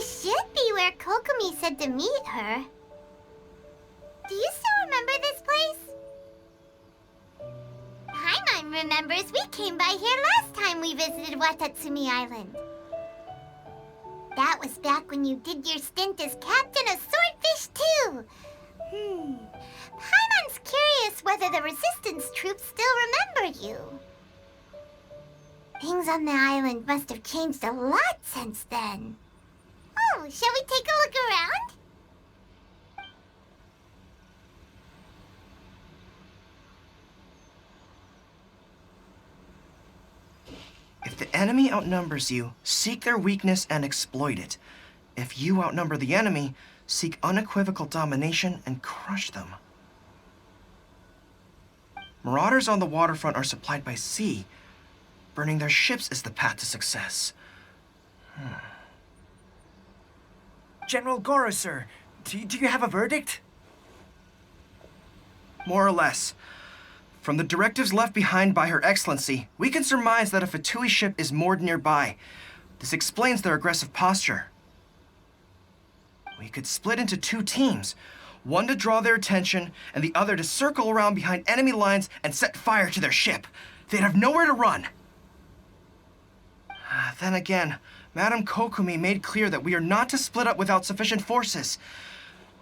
This should be where Kokomi said to meet her. Do you still remember this place? Paimon remembers we came by here last time we visited Watatsumi Island. That was back when you did your stint as captain of Swordfish too. Paimon's curious whether the Resistance troops still remember you. Things on the island must have changed a lot since then. Oh, shall we take a look around? If the enemy outnumbers you, seek their weakness and exploit it. If you outnumber the enemy, seek unequivocal domination and crush them. Marauders on the waterfront are supplied by sea. Burning their ships is the path to success. General Goro, sir, do you have a verdict? More or less. From the directives left behind by Her Excellency, we can surmise that a Fatui ship is moored nearby. This explains their aggressive posture. We could split into 2 teams, one to draw their attention, and the other to circle around behind enemy lines and set fire to their ship. They'd have nowhere to run. Then again, Madame Kokomi made clear that we are not to split up without sufficient forces.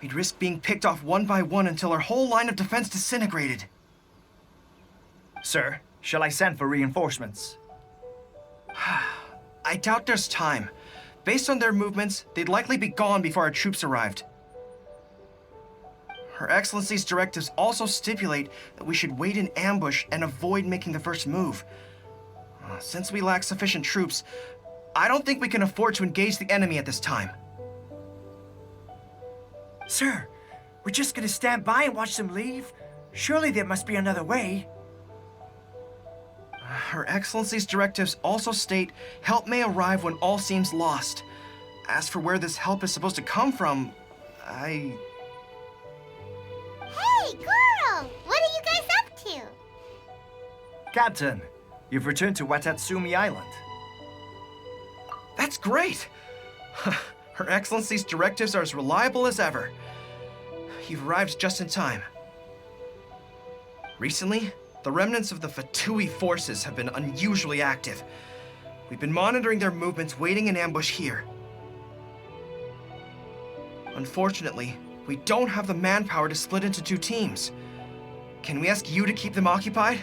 We'd risk being picked off one by one until our whole line of defense disintegrated. Sir, shall I send for reinforcements? I doubt there's time. Based on their movements, they'd likely be gone before our troops arrived. Her Excellency's directives also stipulate that we should wait in ambush and avoid making the first move. Since we lack sufficient troops, I don't think we can afford to engage the enemy at this time. Sir, we're just gonna stand by and watch them leave? Surely there must be another way. Her Excellency's directives also state help may arrive when all seems lost. As for where this help is supposed to come from, Hey, Goro! What are you guys up to? Captain, you've returned to Watatsumi Island. That's great! Her Excellency's directives are as reliable as ever. You've arrived just in time. Recently, the remnants of the Fatui forces have been unusually active. We've been monitoring their movements, waiting in ambush here. Unfortunately, we don't have the manpower to split into 2 teams. Can we ask you to keep them occupied?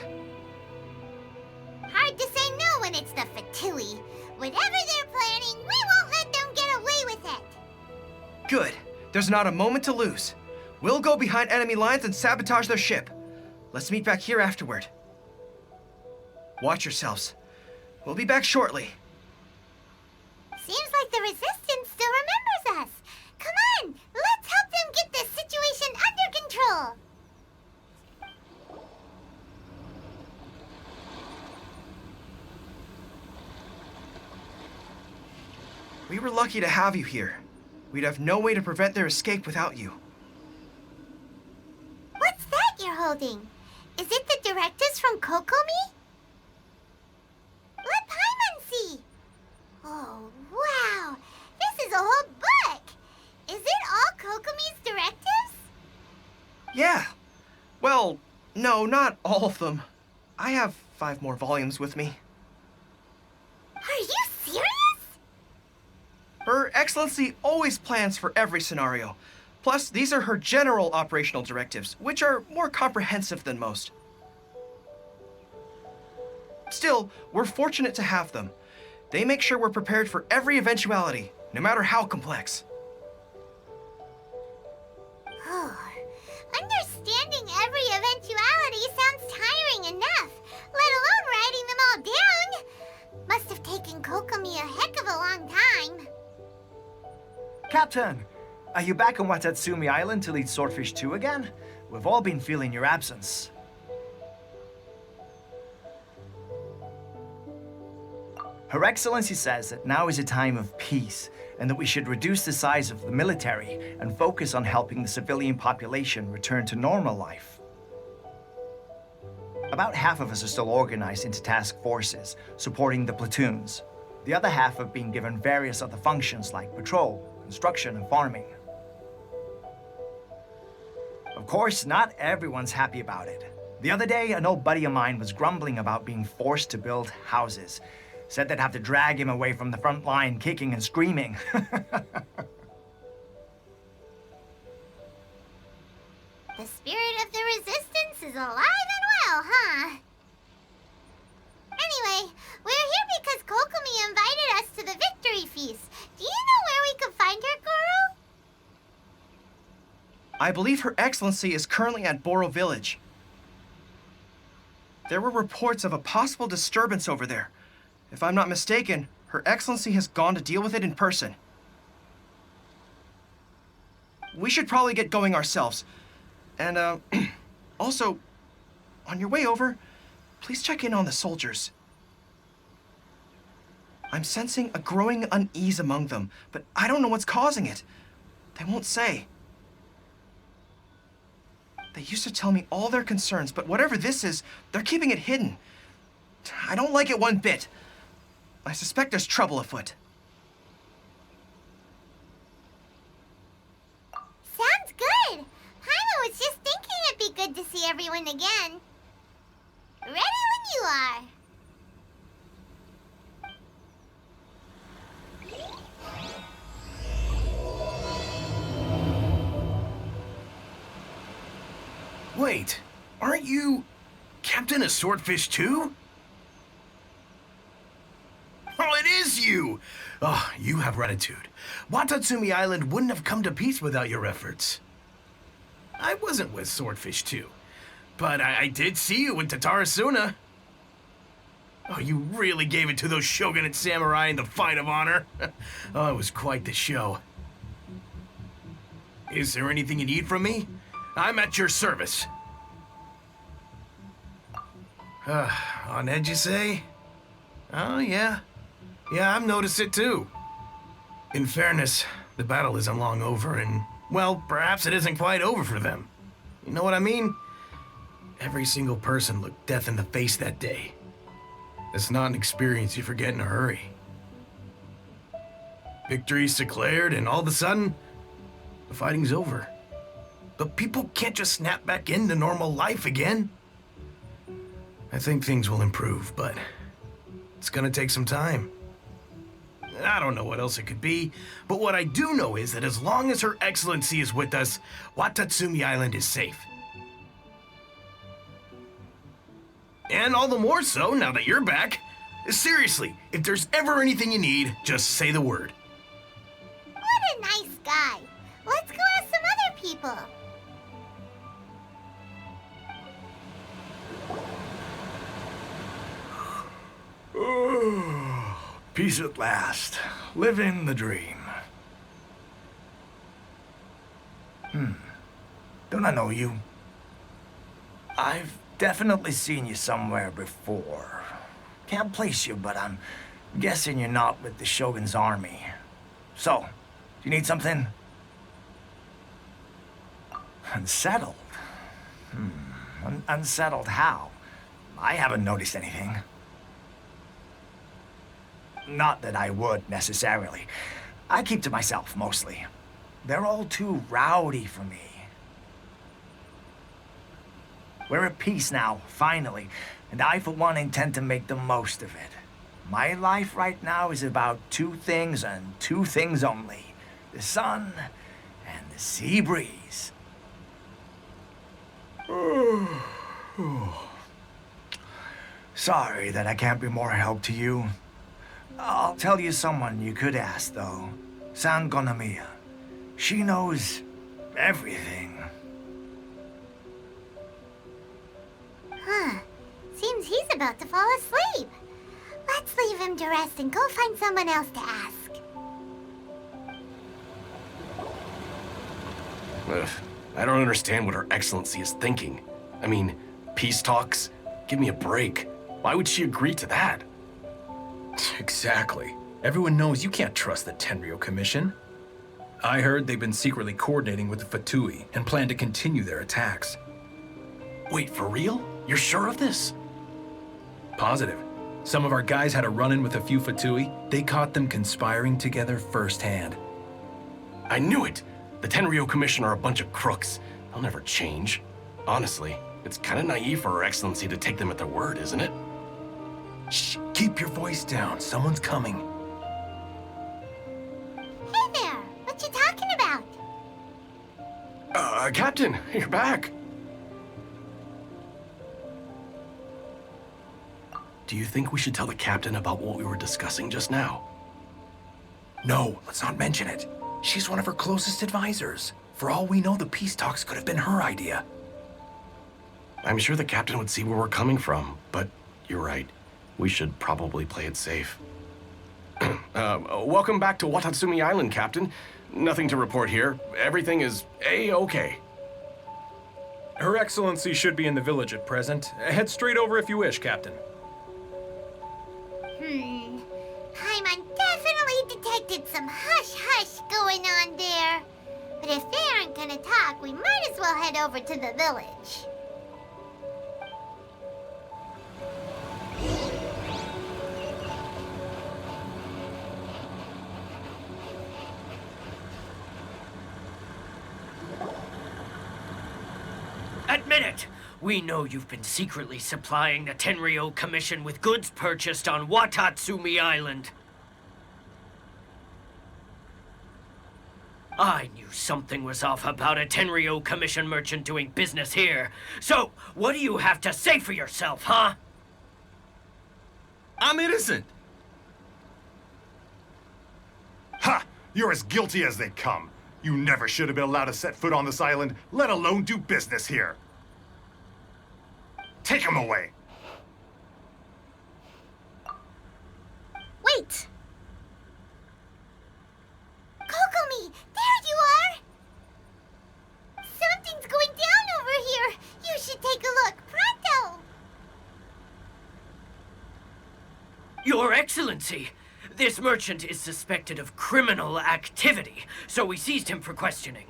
Hard to say no when it's the Fatui. Whatever they're planning, we won't let them get away with it. Good. There's not a moment to lose. We'll go behind enemy lines and sabotage their ship. Let's meet back here afterward. Watch yourselves. We'll be back shortly. Seems like the Resistance still remembers us. Come on, let's help them get this situation under control. We were lucky to have you here. We'd have no way to prevent their escape without you. What's that you're holding? Is it the directives from Kokomi? Let Paimon see. Oh, wow. This is a whole book. Is it all Kokomi's directives? Yeah. Well, no, not all of them. I have 5 more volumes with me. Are you serious? Her Excellency always plans for every scenario. Plus, these are her general operational directives, which are more comprehensive than most. Still, we're fortunate to have them. They make sure we're prepared for every eventuality, no matter how complex. Understanding every eventuality sounds tiring enough, let alone writing them all down. Must have taken Kokomi a heck of a long time. Captain, are you back on Watatsumi Island to lead Swordfish 2 again? We've all been feeling your absence. Her Excellency says that now is a time of peace, and that we should reduce the size of the military and focus on helping the civilian population return to normal life. About half of us are still organized into task forces, supporting the platoons. The other half have been given various other functions like patrol, construction, and farming. Of course, not everyone's happy about it. The other day, an old buddy of mine was grumbling about being forced to build houses. Said they'd have to drag him away from the front line, kicking and screaming. The spirit of the resistance is alive and well, huh? Anyway, we're here because Kokomi invited us to the victory feast. Do you know where we could find her, Goro? I believe Her Excellency is currently at Boro Village. There were reports of a possible disturbance over there. If I'm not mistaken, Her Excellency has gone to deal with it in person. We should probably get going ourselves. And, also, on your way over, please check in on the soldiers. I'm sensing a growing unease among them, but I don't know what's causing it. They won't say. They used to tell me all their concerns, but whatever this is, they're keeping it hidden. I don't like it one bit. I suspect there's trouble afoot. Sounds good. Paimon was just thinking it'd be good to see everyone again. Ready when you are. Wait, aren't you Captain of Swordfish too? Oh, it is you! Oh, you have gratitude. Watatsumi Island wouldn't have come to peace without your efforts. I wasn't with Swordfish 2, but I did see you in Tatarasuna. Oh, you really gave it to those shogunate samurai in the fight of honor. Oh, it was quite the show. Is there anything you need from me? I'm at your service. On edge, you say? Oh, yeah. Yeah, I've noticed it too. In fairness, the battle isn't long over, and, well, perhaps it isn't quite over for them. You know what I mean? Every single person looked death in the face that day. It's not an experience you forget in a hurry. Victory's declared, and all of a sudden, the fighting's over. But people can't just snap back into normal life again. I think things will improve, but it's gonna take some time. I don't know what else it could be, but what I do know is that as long as Her Excellency is with us, Watatsumi Island is safe. And all the more so now that you're back. Seriously, if there's ever anything you need, just say the word. What a nice guy. Let's go ask some other people. Peace at last. Living the dream. Don't I know you? I've definitely seen you somewhere before. Can't place you, but I'm guessing you're not with the Shogun's army. So, do you need something? Unsettled? Unsettled how? I haven't noticed anything. Not that I would, necessarily. I keep to myself, mostly. They're all too rowdy for me. We're at peace now, finally, and I, for one, intend to make the most of it. My life right now is about two things and two things only. The sun and the sea breeze. Sorry that I can't be more help to you. I'll tell you someone you could ask, though. San Gonomiya. She knows everything. Huh. Seems he's about to fall asleep. Let's leave him to rest and go find someone else to ask. Ugh, I don't understand what Her Excellency is thinking. I mean, peace talks? Give me a break. Why would she agree to that? Exactly. Everyone knows you can't trust the Tenryo Commission. I heard they've been secretly coordinating with the Fatui and plan to continue their attacks. Wait, for real? You're sure of this? Positive. Some of our guys had a run-in with a few Fatui. They caught them conspiring together firsthand. I knew it! The Tenryo Commission are a bunch of crooks. They'll never change. Honestly, it's kind of naive for Her Excellency to take them at their word, isn't it? Shh, keep your voice down. Someone's coming. Hey there! What you talking about? Captain, you're back. Do you think we should tell the captain about what we were discussing just now? No, let's not mention it. She's one of her closest advisors. For all we know, the peace talks could have been her idea. I'm sure the captain would see where we're coming from, but you're right. We should probably play it safe. Welcome back to Watatsumi Island, Captain. Nothing to report here. Everything is A-okay. Her Excellency should be in the village at present. Head straight over if you wish, Captain. Paimon definitely detected some hush-hush going on there. But if they aren't gonna talk, we might as well head over to the village. Admit it! We know you've been secretly supplying the Tenryo Commission with goods purchased on Watatsumi Island. I knew something was off about a Tenryo Commission merchant doing business here. So, what do you have to say for yourself, huh? I'm innocent. Ha! You're as guilty as they come. You never should have been allowed to set foot on this island, let alone do business here. Take him away. Wait! Kokomi, there you are! Something's going down over here. You should take a look, pronto! Your Excellency, this merchant is suspected of criminal activity, so we seized him for questioning.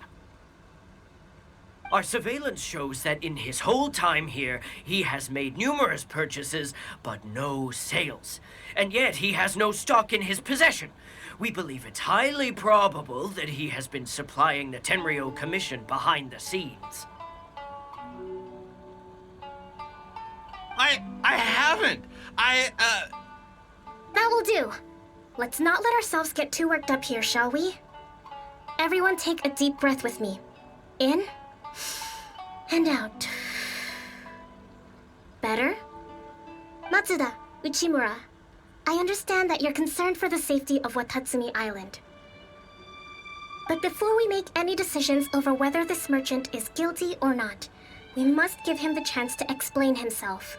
Our surveillance shows that in his whole time here, he has made numerous purchases, but no sales. And yet he has no stock in his possession. We believe it's highly probable that he has been supplying the Tenryo Commission behind the scenes. I haven't. That will do. Let's not let ourselves get too worked up here, shall we? Everyone take a deep breath with me. In and out. Better? Matsuda, Uchimura, I understand that you're concerned for the safety of Watatsumi Island. But before we make any decisions over whether this merchant is guilty or not, we must give him the chance to explain himself.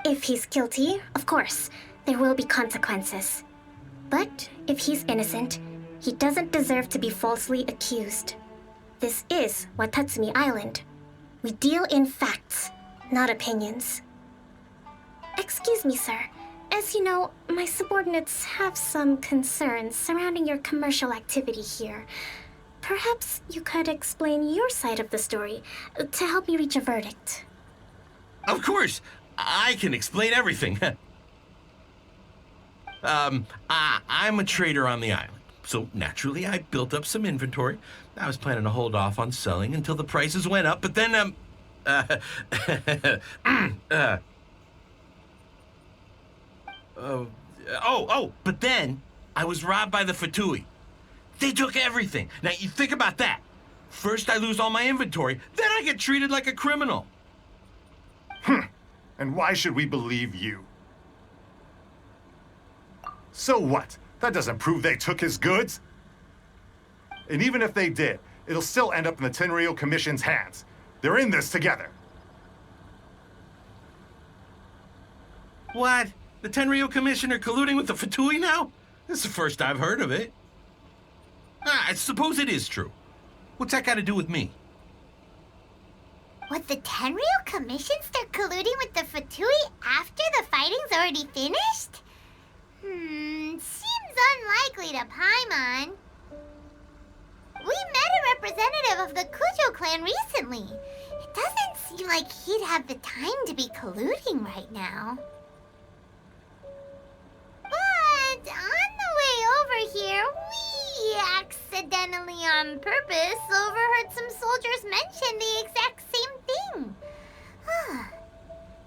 If he's guilty, of course, there will be consequences. But if he's innocent, he doesn't deserve to be falsely accused. This is Watatsumi Island. We deal in facts, not opinions. Excuse me, sir. As you know, my subordinates have some concerns surrounding your commercial activity here. Perhaps you could explain your side of the story to help me reach a verdict. Of course, I can explain everything. I'm a trader on the island, so naturally I built up some inventory. I was planning to hold off on selling until the prices went up, but then, but then I was robbed by the Fatui. They took everything. Now, you think about that. First I lose all my inventory, then I get treated like a criminal. And why should we believe you? So what? That doesn't prove they took his goods. And even if they did, it'll still end up in the Tenryo Commission's hands. They're in this together. What? The Tenryo Commission are colluding with the Fatui now? This is the first I've heard of it. I suppose it is true. What's that got to do with me? Would the Tenryo Commission start colluding with the Fatui after the fighting's already finished? Seems unlikely to Paimon. We met a representative of the Kujo clan recently. It doesn't seem like he'd have the time to be colluding right now. on purpose overheard some soldiers mention the exact same thing.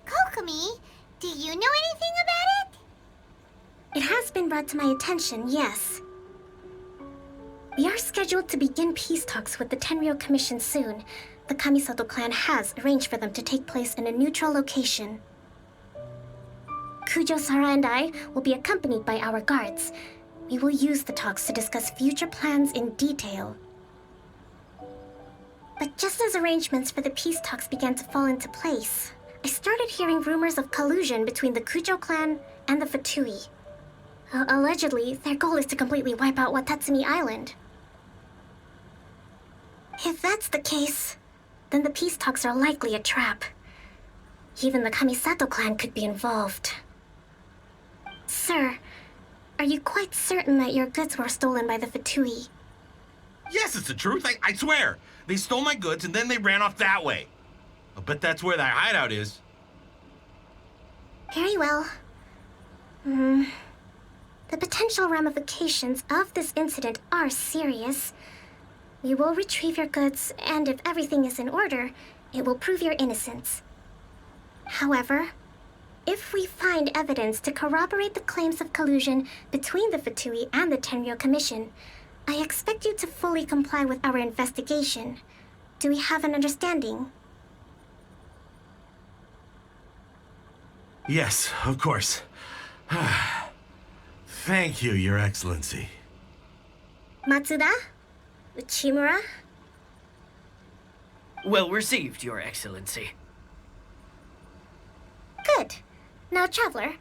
Kokomi, do you know anything about it? It has been brought to my attention, yes. We are scheduled to begin peace talks with the Tenryou Commission soon. The Kamisato clan has arranged for them to take place in a neutral location. Kujo, Sara, and I will be accompanied by our guards. We will use the talks to discuss future plans in detail. But just as arrangements for the peace talks began to fall into place, I started hearing rumors of collusion between the Kujo clan and the Fatui. Allegedly, their goal is to completely wipe out Watatsumi Island. If that's the case, then the peace talks are likely a trap. Even the Kamisato clan could be involved. Sir, are you quite certain that your goods were stolen by the Fatui? Yes, it's the truth. I swear. They stole my goods and then they ran off that way. I'll bet that's where that hideout is. Very well. The potential ramifications of this incident are serious. We will retrieve your goods, and if everything is in order, it will prove your innocence. However, if we find evidence to corroborate the claims of collusion between the Fatui and the Tenryou Commission, I expect you to fully comply with our investigation. Do we have an understanding? Yes, of course. Thank you, Your Excellency. Matsuda? Uchimura? Well received, Your Excellency. Good. Now, Traveler,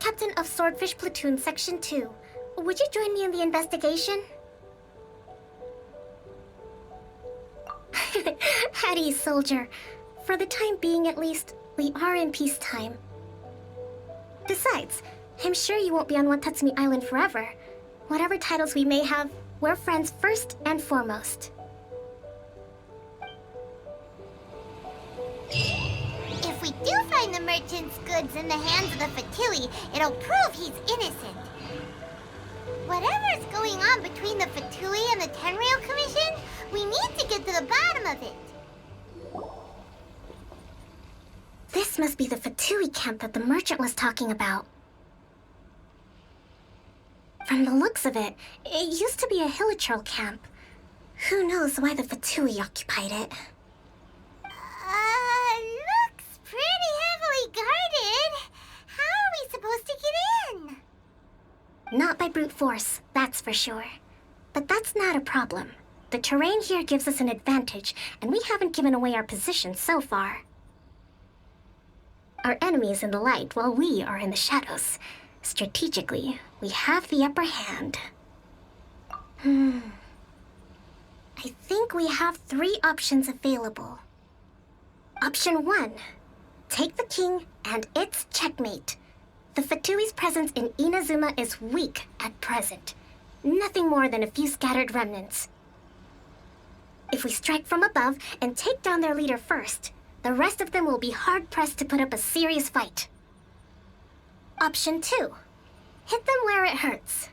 Captain of Swordfish Platoon Section 2, would you join me in the investigation? At ease, soldier. For the time being, at least, we are in peacetime. Besides, I'm sure you won't be on Watatsumi Island forever. Whatever titles we may have, we're friends first and foremost. If we do find the merchant's goods in the hands of the Fatui, it'll prove he's innocent. Whatever's going on between the Fatui and the Tenryou Commission, we need to get to the bottom of it. This must be the Fatui camp that the merchant was talking about. From the looks of it, it used to be a hilichurl camp. Who knows why the Fatui occupied it? Looks pretty heavily guarded. How are we supposed to get in? Not by brute force, that's for sure. But that's not a problem. The terrain here gives us an advantage, and we haven't given away our position so far. Our enemy is in the light while we are in the shadows. Strategically, we have the upper hand. I think we have 3 options available. Option 1. Take the king, and it's checkmate. The Fatui's presence in Inazuma is weak at present. Nothing more than a few scattered remnants. If we strike from above and take down their leader first, the rest of them will be hard-pressed to put up a serious fight. Option 2. Hit them where it hurts.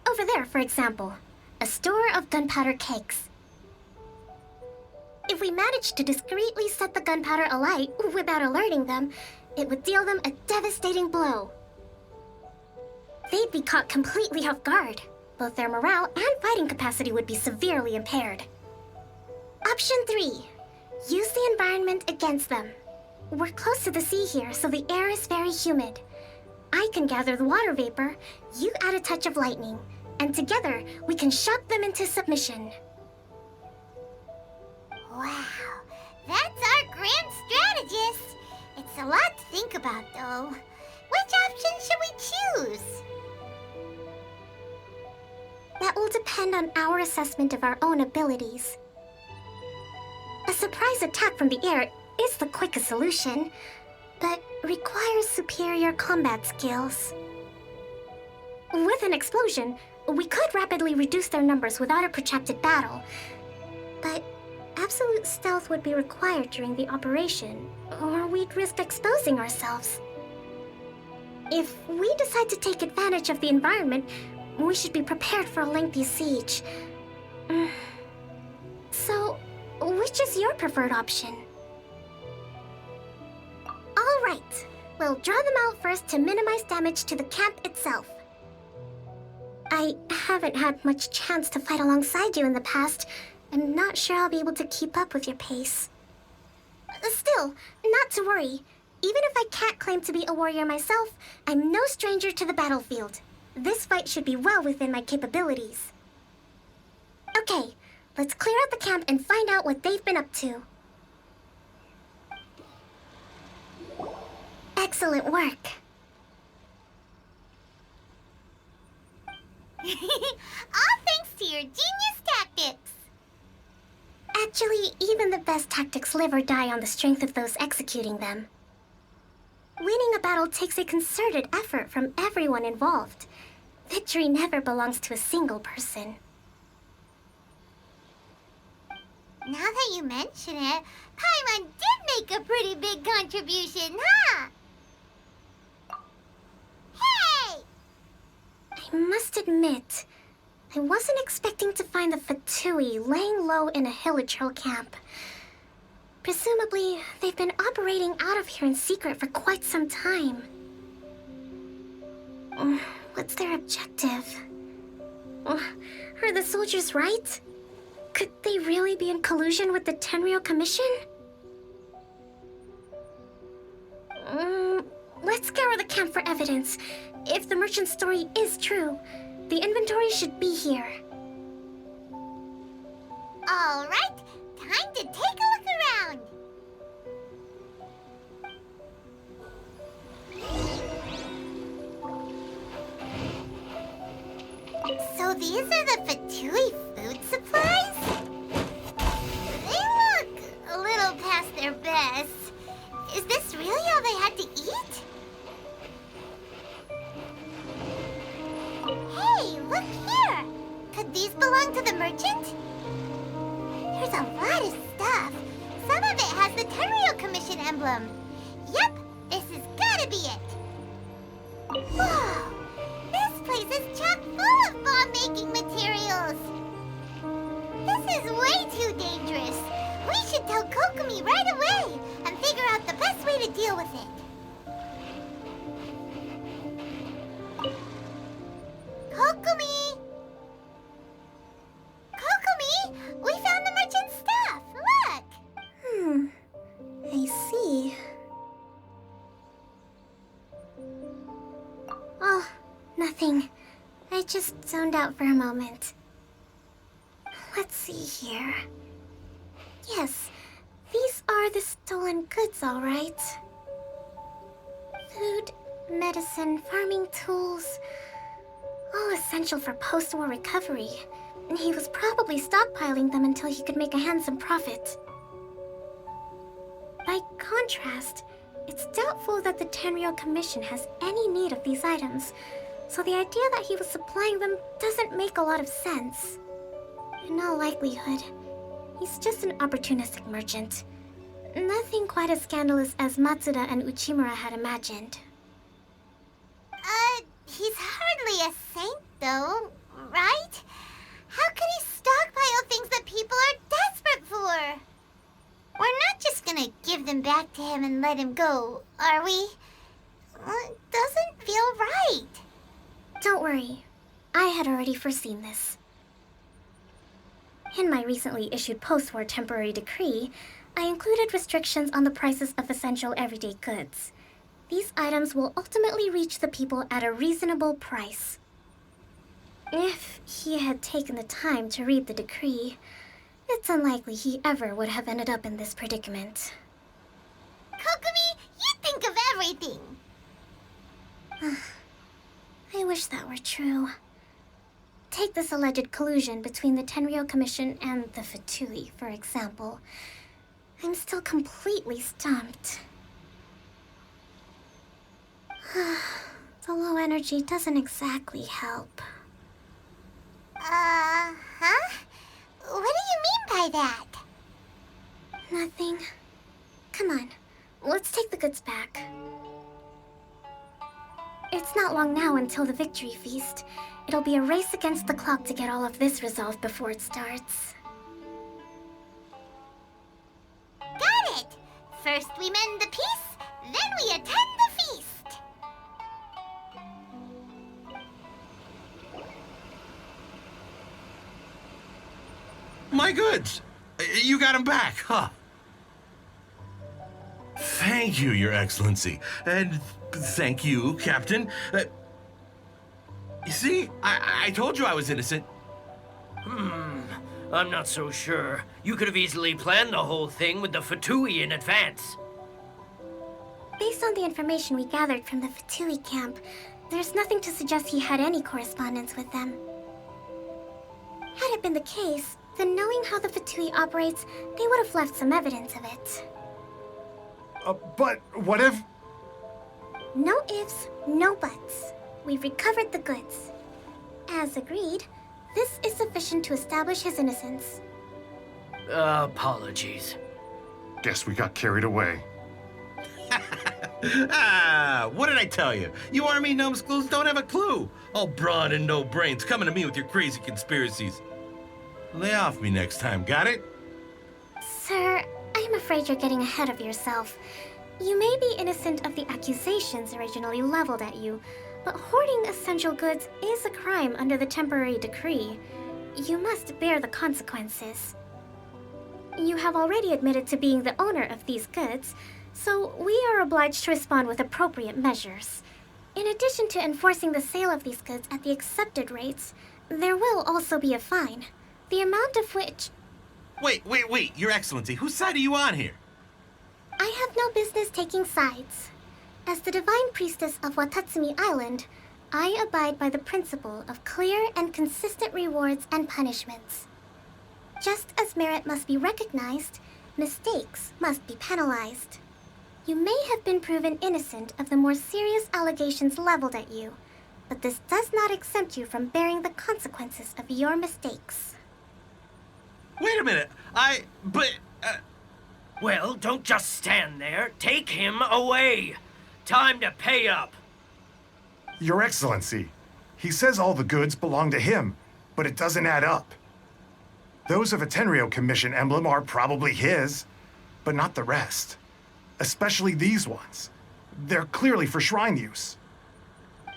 Over there, for example, a store of gunpowder cakes. If we manage to discreetly set the gunpowder alight without alerting them, it would deal them a devastating blow. They'd be caught completely off guard. Both their morale and fighting capacity would be severely impaired. Option 3. Use the environment against them. We're close to the sea here, so the air is very humid. I can gather the water vapor, you add a touch of lightning, and together we can shock them into submission. Wow, that's our grand strategist. It's a lot to think about, though. Which option should we choose? That will depend on our assessment of our own abilities. A surprise attack from the air is the quickest solution, but requires superior combat skills. With an explosion, we could rapidly reduce their numbers without a protracted battle, but absolute stealth would be required during the operation, or we'd risk exposing ourselves. If we decide to take advantage of the environment, we should be prepared for a lengthy siege. So, which is your preferred option? All right. We'll draw them out first to minimize damage to the camp itself. I haven't had much chance to fight alongside you in the past. I'm not sure I'll be able to keep up with your pace. Still, not to worry. Even if I can't claim to be a warrior myself, I'm no stranger to the battlefield. This fight should be well within my capabilities. Okay, let's clear out the camp and find out what they've been up to. Excellent work. All thanks to your genius tactics. Actually, even the best tactics live or die on the strength of those executing them. Winning a battle takes a concerted effort from everyone involved. Victory never belongs to a single person. Now that you mention it, Paimon did make a pretty big contribution, huh? Hey! I must admit, I wasn't expecting to find the Fatui laying low in a Hilichurl camp. Presumably, they've been operating out of here in secret for quite some time. What's their objective? Are the soldiers right? Could they really be in collusion with the Tenryou Commission? Let's scour the camp for evidence. If the merchant's story is true, the inventory should be here. All right, time to take a look around. So these are the Fatui food supplies? They look a little past their best. Is this really all they had to eat? Hey, look here! Could these belong to the merchant? There's a lot of stuff. Some of it has the Tenryou Commission emblem. Yep, this has gotta be it. Whoa! This place is chock full of bomb-making materials. This is way too dangerous. We should tell Kokomi right away and figure out the best way to deal with it. Kokomi! Kokomi! We found the merchant's stuff! Look! I see. Oh, nothing. I just zoned out for a moment. Let's see here. Yes, these are the stolen goods, all right. Food, medicine, farming tools, all essential for post-war recovery. He was probably stockpiling them until he could make a handsome profit. By contrast, it's doubtful that the Tenryou Commission has any need of these items, so the idea that he was supplying them doesn't make a lot of sense. In all likelihood, he's just an opportunistic merchant. Nothing quite as scandalous as Matsuda and Uchimura had imagined. He's hardly a saint, though, right? How could he stockpile things that people are desperate for? We're not just gonna give them back to him and let him go, are we? It doesn't feel right. Don't worry. I had already foreseen this. In my recently issued post-war temporary decree, I included restrictions on the prices of essential everyday goods. These items will ultimately reach the people at a reasonable price. If he had taken the time to read the decree, it's unlikely he ever would have ended up in this predicament. Kokomi, you think of everything! I wish that were true. Take this alleged collusion between the Tenryou Commission and the Fatui, for example. I'm still completely stumped. The low energy doesn't exactly help. Huh? What do you mean by that? Nothing. Come on, let's take the goods back. It's not long now until the victory feast. It'll be a race against the clock to get all of this resolved before it starts. Got it! First we mend the peace, then we attend the feast. My goods! You got them back, huh? Thank you, Your Excellency. And thank you, Captain. You see, I told you I was innocent. I'm not so sure. You could have easily planned the whole thing with the Fatui in advance. Based on the information we gathered from the Fatui camp, there's nothing to suggest he had any correspondence with them. Had it been the case, then knowing how the Fatui operates, they would have left some evidence of it. But what if... No ifs, no buts. We've recovered the goods. As agreed, this is sufficient to establish his innocence. Apologies. Guess we got carried away. What did I tell you? You army numbskulls don't have a clue. All brawn and no brains coming to me with your crazy conspiracies. Lay off me next time, got it? Sir, I'm afraid you're getting ahead of yourself. You may be innocent of the accusations originally leveled at you, but hoarding essential goods is a crime under the temporary decree. You must bear the consequences. You have already admitted to being the owner of these goods, so we are obliged to respond with appropriate measures. In addition to enforcing the sale of these goods at the accepted rates, there will also be a fine, the amount of which... Wait, Your Excellency, whose side are you on here? I have no business taking sides. As the Divine Priestess of Watatsumi Island, I abide by the principle of clear and consistent rewards and punishments. Just as merit must be recognized, mistakes must be penalized. You may have been proven innocent of the more serious allegations leveled at you, but this does not exempt you from bearing the consequences of your mistakes. Wait a minute, Well, don't just stand there. Take him away. Time to pay up. Your Excellency, he says all the goods belong to him, but it doesn't add up. Those of a Tenryou Commission emblem are probably his, but not the rest. Especially these ones. They're clearly for shrine use.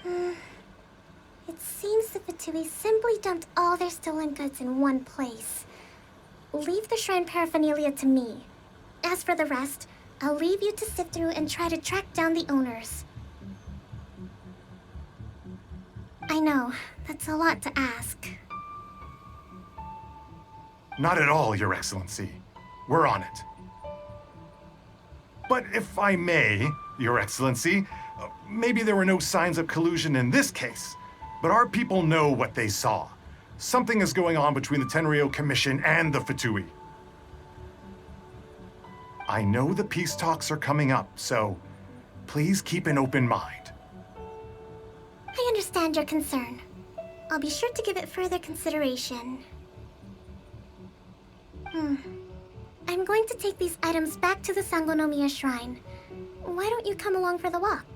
It seems the Fatui simply dumped all their stolen goods in one place. Leave the shrine paraphernalia to me. As for the rest, I'll leave you to sift through and try to track down the owners. I know, that's a lot to ask. Not at all, Your Excellency. We're on it. But if I may, Your Excellency, maybe there were no signs of collusion in this case, but our people know what they saw. Something is going on between the Tenryou Commission and the Fatui. I know the peace talks are coming up, so please keep an open mind. I understand your concern. I'll be sure to give it further consideration. I'm going to take these items back to the Sangonomiya Shrine. Why don't you come along for the walk?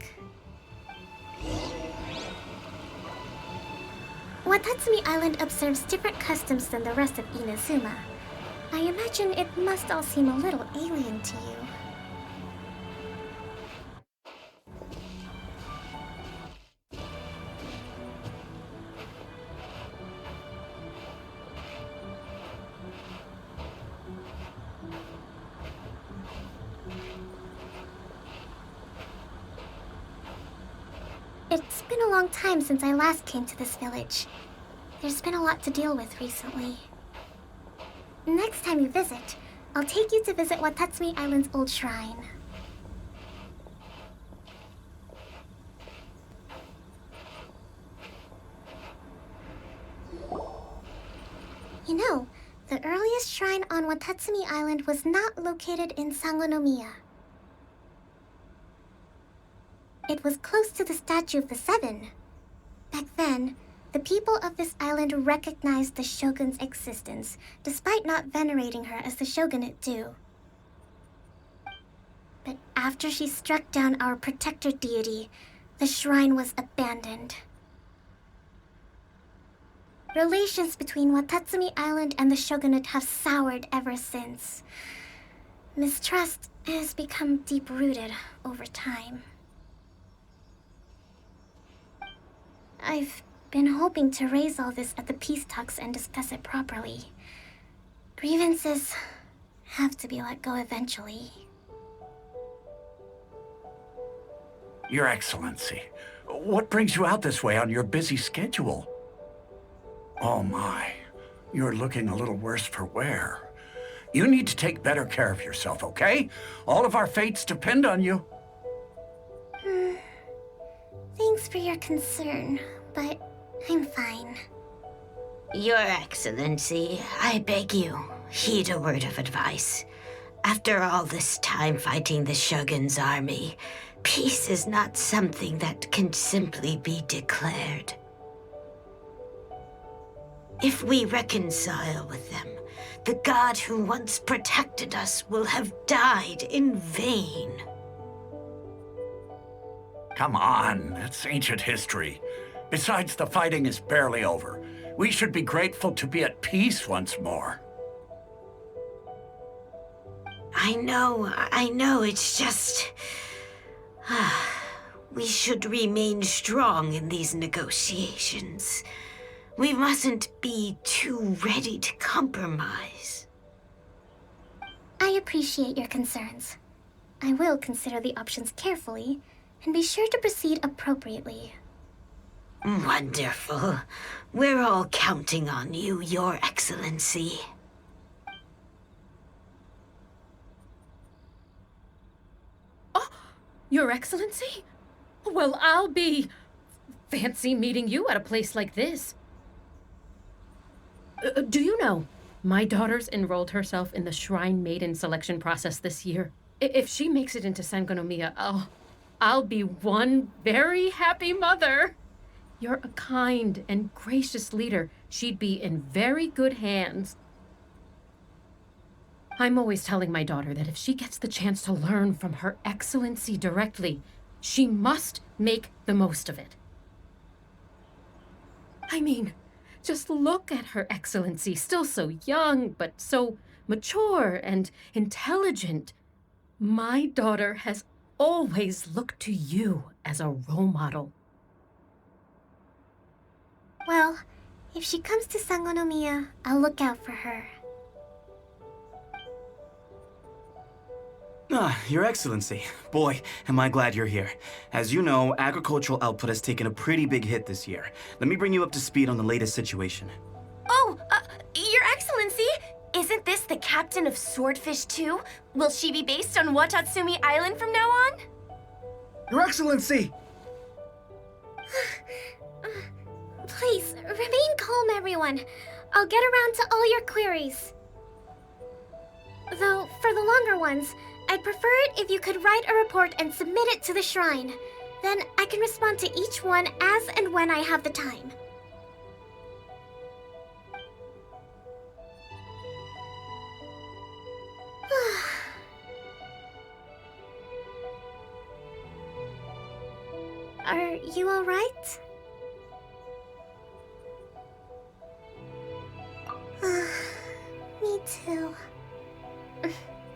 Watatsumi Island observes different customs than the rest of Inazuma. I imagine it must all seem a little alien to you. It's been a long time since I last came to this village. There's been a lot to deal with recently. Next time you visit, I'll take you to visit Watatsumi Island's old shrine. You know, the earliest shrine on Watatsumi Island was not located in Sangonomiya. It was close to the Statue of the Seven. Back then, the people of this island recognized the shogun's existence, despite not venerating her as the shogunate do. But after she struck down our protector deity, the shrine was abandoned. Relations between Watatsumi Island and the shogunate have soured ever since. Mistrust has become deep-rooted over time. I've been hoping to raise all this at the peace talks and discuss it properly. Grievances have to be let go eventually. Your Excellency, what brings you out this way on your busy schedule? Oh my, you're looking a little worse for wear. You need to take better care of yourself, okay? All of our fates depend on you. Thanks for your concern, but I'm fine. Your Excellency, I beg you, heed a word of advice. After all this time fighting the Shogun's army, peace is not something that can simply be declared. If we reconcile with them, the god who once protected us will have died in vain. Come on, it's ancient history. Besides, the fighting is barely over. We should be grateful to be at peace once more. I know, it's just... we should remain strong in these negotiations. We mustn't be too ready to compromise. I appreciate your concerns. I will consider the options carefully and be sure to proceed appropriately. Wonderful. We're all counting on you, Your Excellency. Oh, Your Excellency? Well, I'll be... fancy meeting you at a place like this. Do you know, my daughter's enrolled herself in the Shrine Maiden selection process this year. If she makes it into Sangonomiya, I'll be one very happy mother. You're a kind and gracious leader. She'd be in very good hands. I'm always telling my daughter that if she gets the chance to learn from Her Excellency directly, she must make the most of it. I mean, just look at Her Excellency, still so young, but so mature and intelligent. My daughter has always looked to you as a role model. Well, if she comes to Sangonomiya, I'll look out for her. Your Excellency. Boy, am I glad you're here. As you know, agricultural output has taken a pretty big hit this year. Let me bring you up to speed on the latest situation. Oh, Your Excellency! Isn't this the captain of Swordfish 2? Will she be based on Watatsumi Island from now on? Your Excellency! Please, remain calm, everyone. I'll get around to all your queries. Though, for the longer ones, I'd prefer it if you could write a report and submit it to the shrine. Then I can respond to each one as and when I have the time. Are you all right? Me too.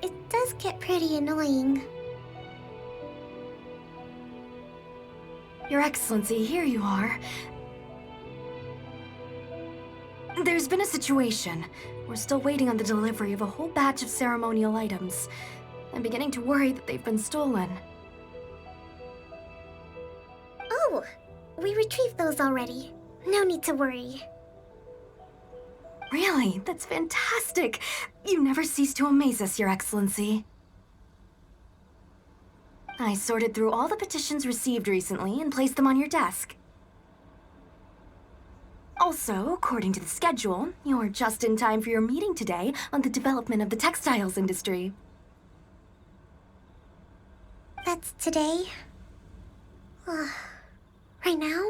It does get pretty annoying. Your Excellency, here you are. There's been a situation. We're still waiting on the delivery of a whole batch of ceremonial items. I'm beginning to worry that they've been stolen. Oh, we retrieved those already. No need to worry. Really? That's fantastic! You never cease to amaze us, Your Excellency. I sorted through all the petitions received recently and placed them on your desk. Also, according to the schedule, you're just in time for your meeting today on the development of the textiles industry. That's today? Right now?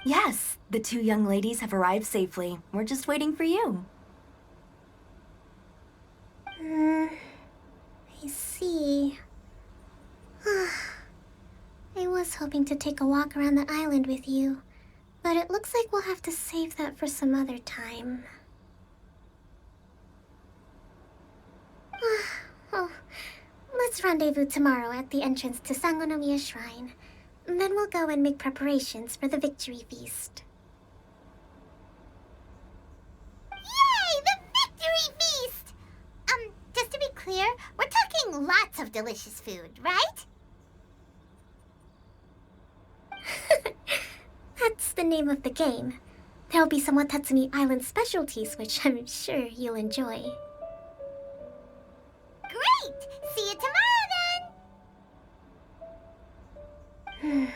Yes, the two young ladies have arrived safely. We're just waiting for you. I see. I was hoping to take a walk around the island with you, But it looks like we'll have to save that for some other time. Oh, let's rendezvous tomorrow at the entrance to Sangonomiya Shrine. Then we'll go and make preparations for the victory feast. Yay! The victory feast! Just to be clear, we're talking lots of delicious food, right? That's the name of the game. There'll be some Watatsumi Island specialties, which I'm sure you'll enjoy. Great! See you tomorrow then!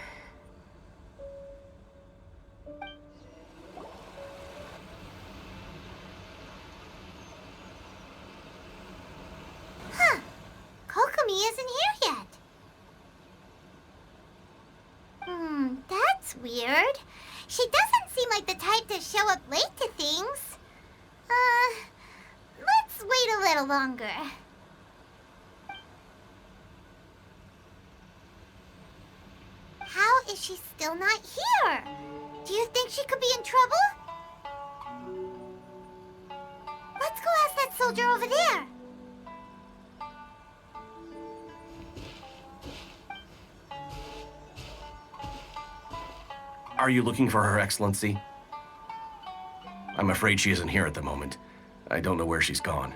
Huh. Kokomi isn't here yet. That's weird. She doesn't seem like the type to show up late to things. Let's wait a little longer. How is she still not here? Do you think she could be in trouble? Let's go ask that soldier over there. Are you looking for Her Excellency? I'm afraid she isn't here at the moment. I don't know where she's gone.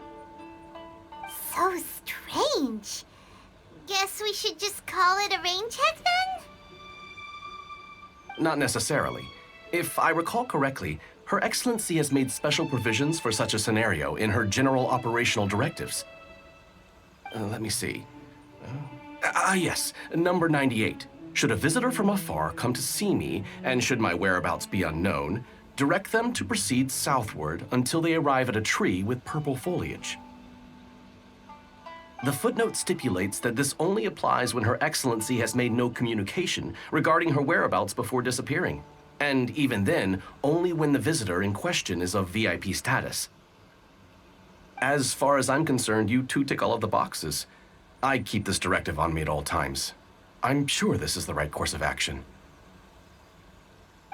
So strange. Guess we should just call it a rain check then? Not necessarily. If I recall correctly, Her Excellency has made special provisions for such a scenario in her general operational directives. Let me see. Yes, number 98. Should a visitor from afar come to see me, and should my whereabouts be unknown, direct them to proceed southward until they arrive at a tree with purple foliage. The footnote stipulates that this only applies when Her Excellency has made no communication regarding her whereabouts before disappearing, and even then, only when the visitor in question is of VIP status. As far as I'm concerned, you two tick all of the boxes. I keep this directive on me at all times. I'm sure this is the right course of action.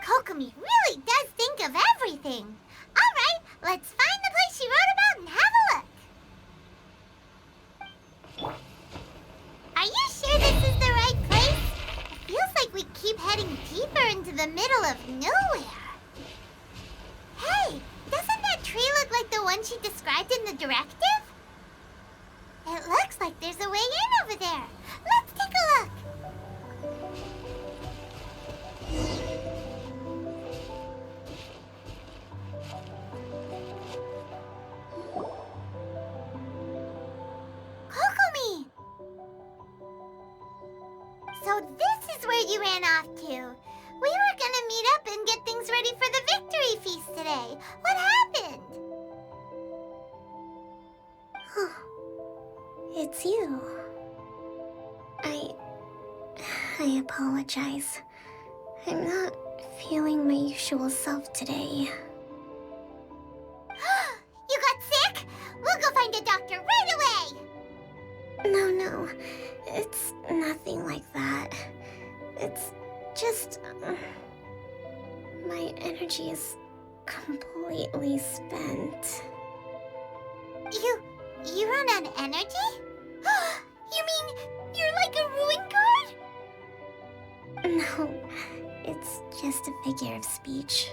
Kokomi really does think of everything. All right, let's find the place she wrote about and have a look. Are you sure this is the right place? It feels like we keep heading deeper into the middle of nowhere. Hey, doesn't that tree look like the one she described in the directive? It looks like there's a way in over there. Let's take a look. Kokomi! So this is where you ran off to. We were gonna meet up and get things ready for the victory feast today. What happened? It's you. I apologize. I'm not feeling my usual self today. You got sick? We'll go find a doctor right away! No. It's nothing like that. It's just... my energy is completely spent. You run on energy? You mean you're like a ruin guard? No, it's just a figure of speech.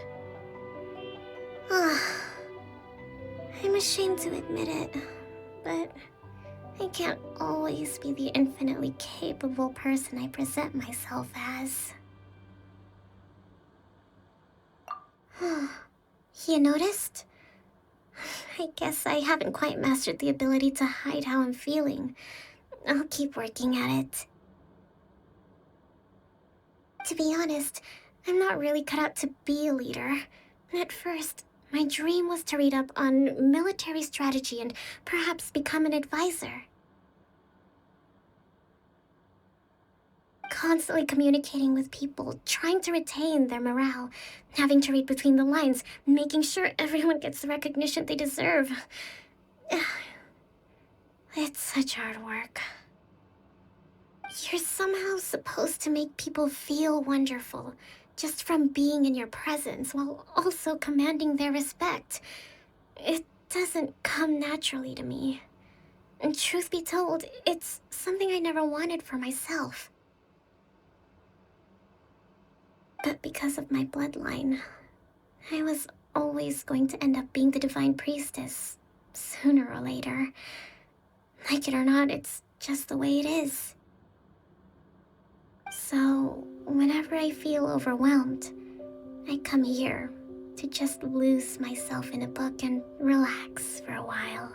I'm ashamed to admit it, but I can't always be the infinitely capable person I present myself as. You noticed? I guess I haven't quite mastered the ability to hide how I'm feeling. I'll keep working at it. To be honest, I'm not really cut out to be a leader. At first, my dream was to read up on military strategy and perhaps become an advisor. Constantly communicating with people, trying to retain their morale, having to read between the lines, making sure everyone gets the recognition they deserve. It's such hard work. You're somehow supposed to make people feel wonderful, just from being in your presence while also commanding their respect. It doesn't come naturally to me. And truth be told, it's something I never wanted for myself. But because of my bloodline, I was always going to end up being the Divine Priestess, sooner or later. Like it or not, it's just the way it is. So, whenever I feel overwhelmed, I come here to just lose myself in a book and relax for a while.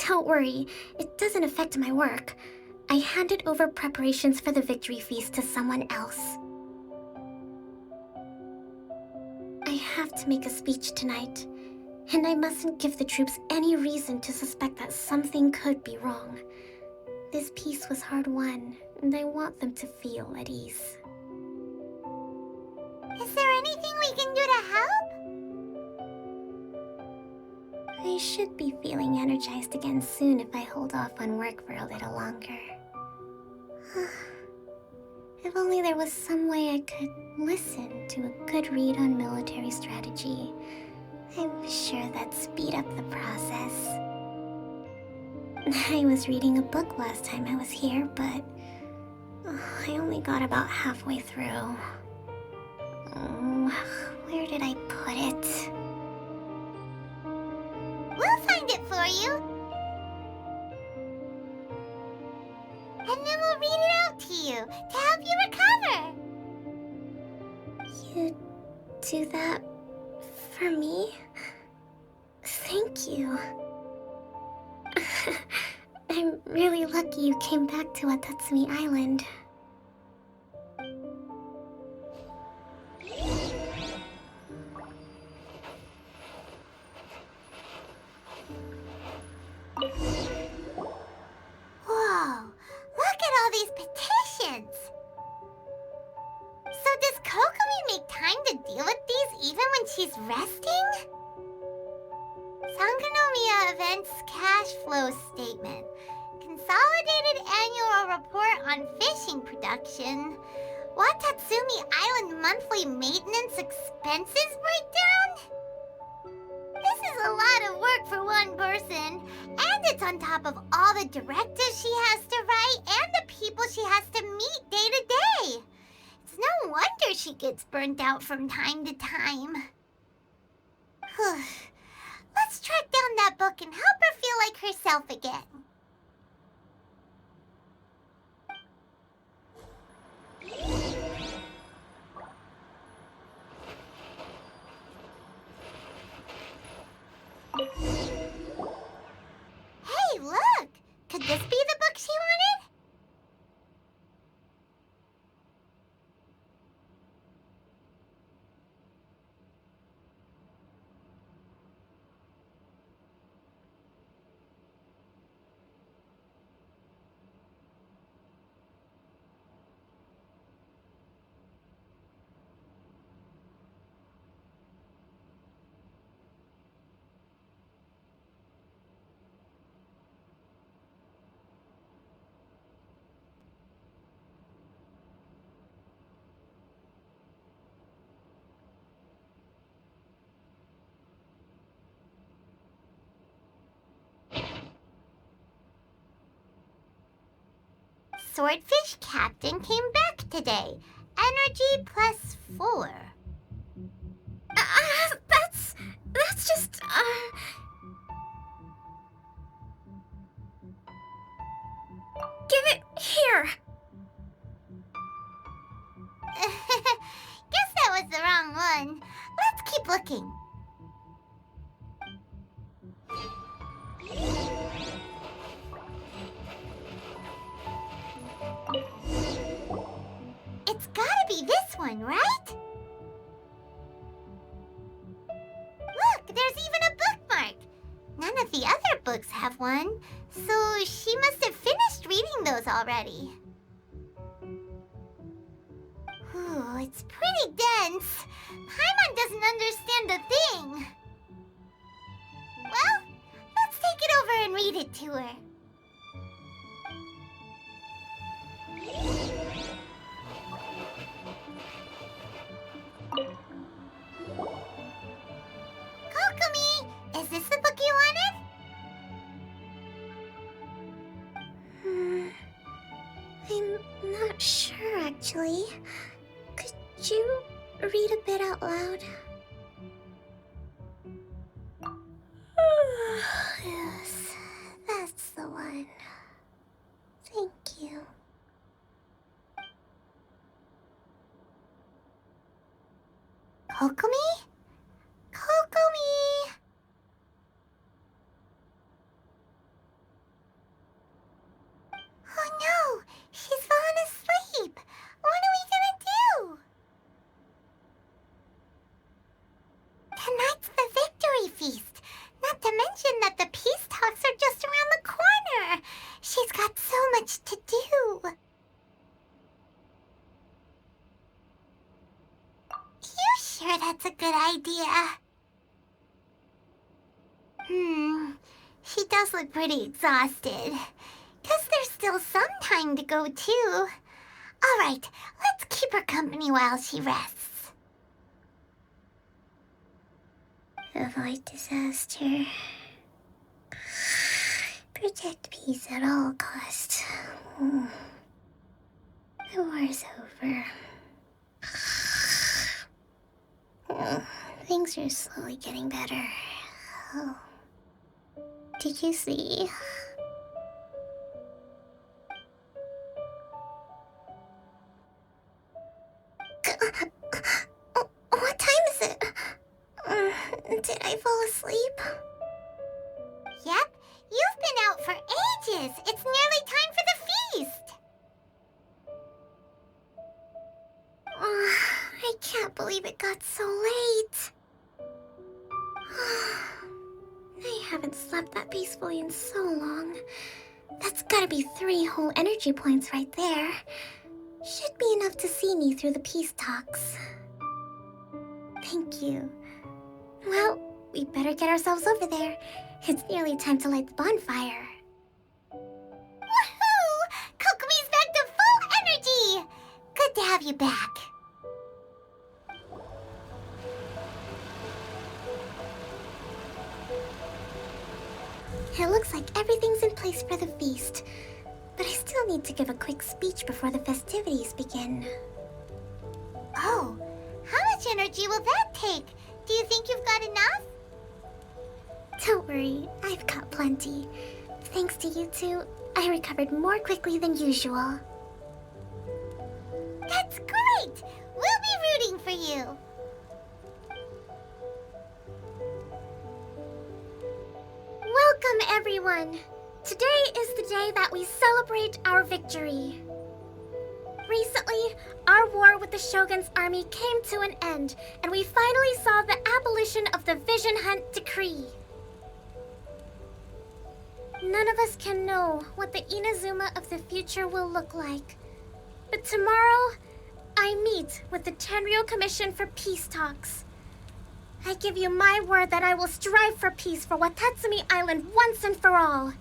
Don't worry, it doesn't affect my work. I handed over preparations for the victory feast to someone else. I have to make a speech tonight, and I mustn't give the troops any reason to suspect that something could be wrong. This peace was hard-won, and I want them to feel at ease. Is there anything we can do to help? I should be feeling energized again soon if I hold off on work for a little longer. If only there was some way I could listen to a good read on military strategy. I'm sure that'd speed up the process. I was reading a book last time I was here, but I only got about halfway through. Where did I put it? We'll find it for you. And then we'll read it out to you to help you recover. You do that for me? Thank you. I'm really lucky you came back to Watatsumi Island. Whoa, look at all these petitions. So does Kokomi make time to deal with these even when she's resting? Sangonomiya Events Cash Flow Statement. Consolidated Annual Report on Fishing Production. Watatsumi Island Monthly Maintenance Expenses Breakdown? This is a lot of work for one person, and it's on top of all the directives she has to write and the people she has to meet day to day. It's no wonder she gets burnt out from time to time. Let's track down that book and help her feel like herself again. Hey, look! Could this be the book she wanted? Swordfish Captain came back today. Energy +4. That's just, Give it here! Guess that was the wrong one. Let's keep looking. It's gotta be this one, right? Look, there's even a bookmark. None of the other books have one, so she must have finished reading those already. Ooh, it's pretty dense. Paimon doesn't understand a thing. Well, let's take it over and read it to her. bit out loud? Yes, that's the one. Thank you. Kokomi? Kokomi! Oh no! She's fallen asleep! What are we gonna do? Tonight's the victory feast! Not to mention that the peace talks are just around the corner! She's got so much to do! You sure that's a good idea? She does look pretty exhausted. Guess there's still some time to go, too. Alright, let's keep her company while she rests. Avoid disaster. Protect peace at all costs. The war's over. Things are slowly getting better. Oh. Did you see? What time is it? Did I fall asleep? Yep, you've been out for ages. It's nearly time for the feast. I can't believe it got so late. I haven't slept that peacefully in so long. That's gotta be 3 whole energy points right there. Should be enough to see me through the peace talks. Thank you. Well, we better get ourselves over there. It's nearly time to light the bonfire. Woohoo! Kokomi's back to full energy! Good to have you back. It looks like everything's in place for the feast. But I still need to give a quick speech before the festivities begin. Oh, how much energy will that take? Do you think you've got enough? Don't worry, I've got plenty. Thanks to you two, I recovered more quickly than usual. That's great! We'll be rooting for you. Welcome, everyone. Today is the day that we celebrate our victory. Recently, our war with the Shogun's army came to an end, and we finally saw the abolition of the Vision Hunt Decree. None of us can know what the Inazuma of the future will look like. But tomorrow, I meet with the Tenryou Commission for peace talks. I give you my word that I will strive for peace for Watatsumi Island once and for all.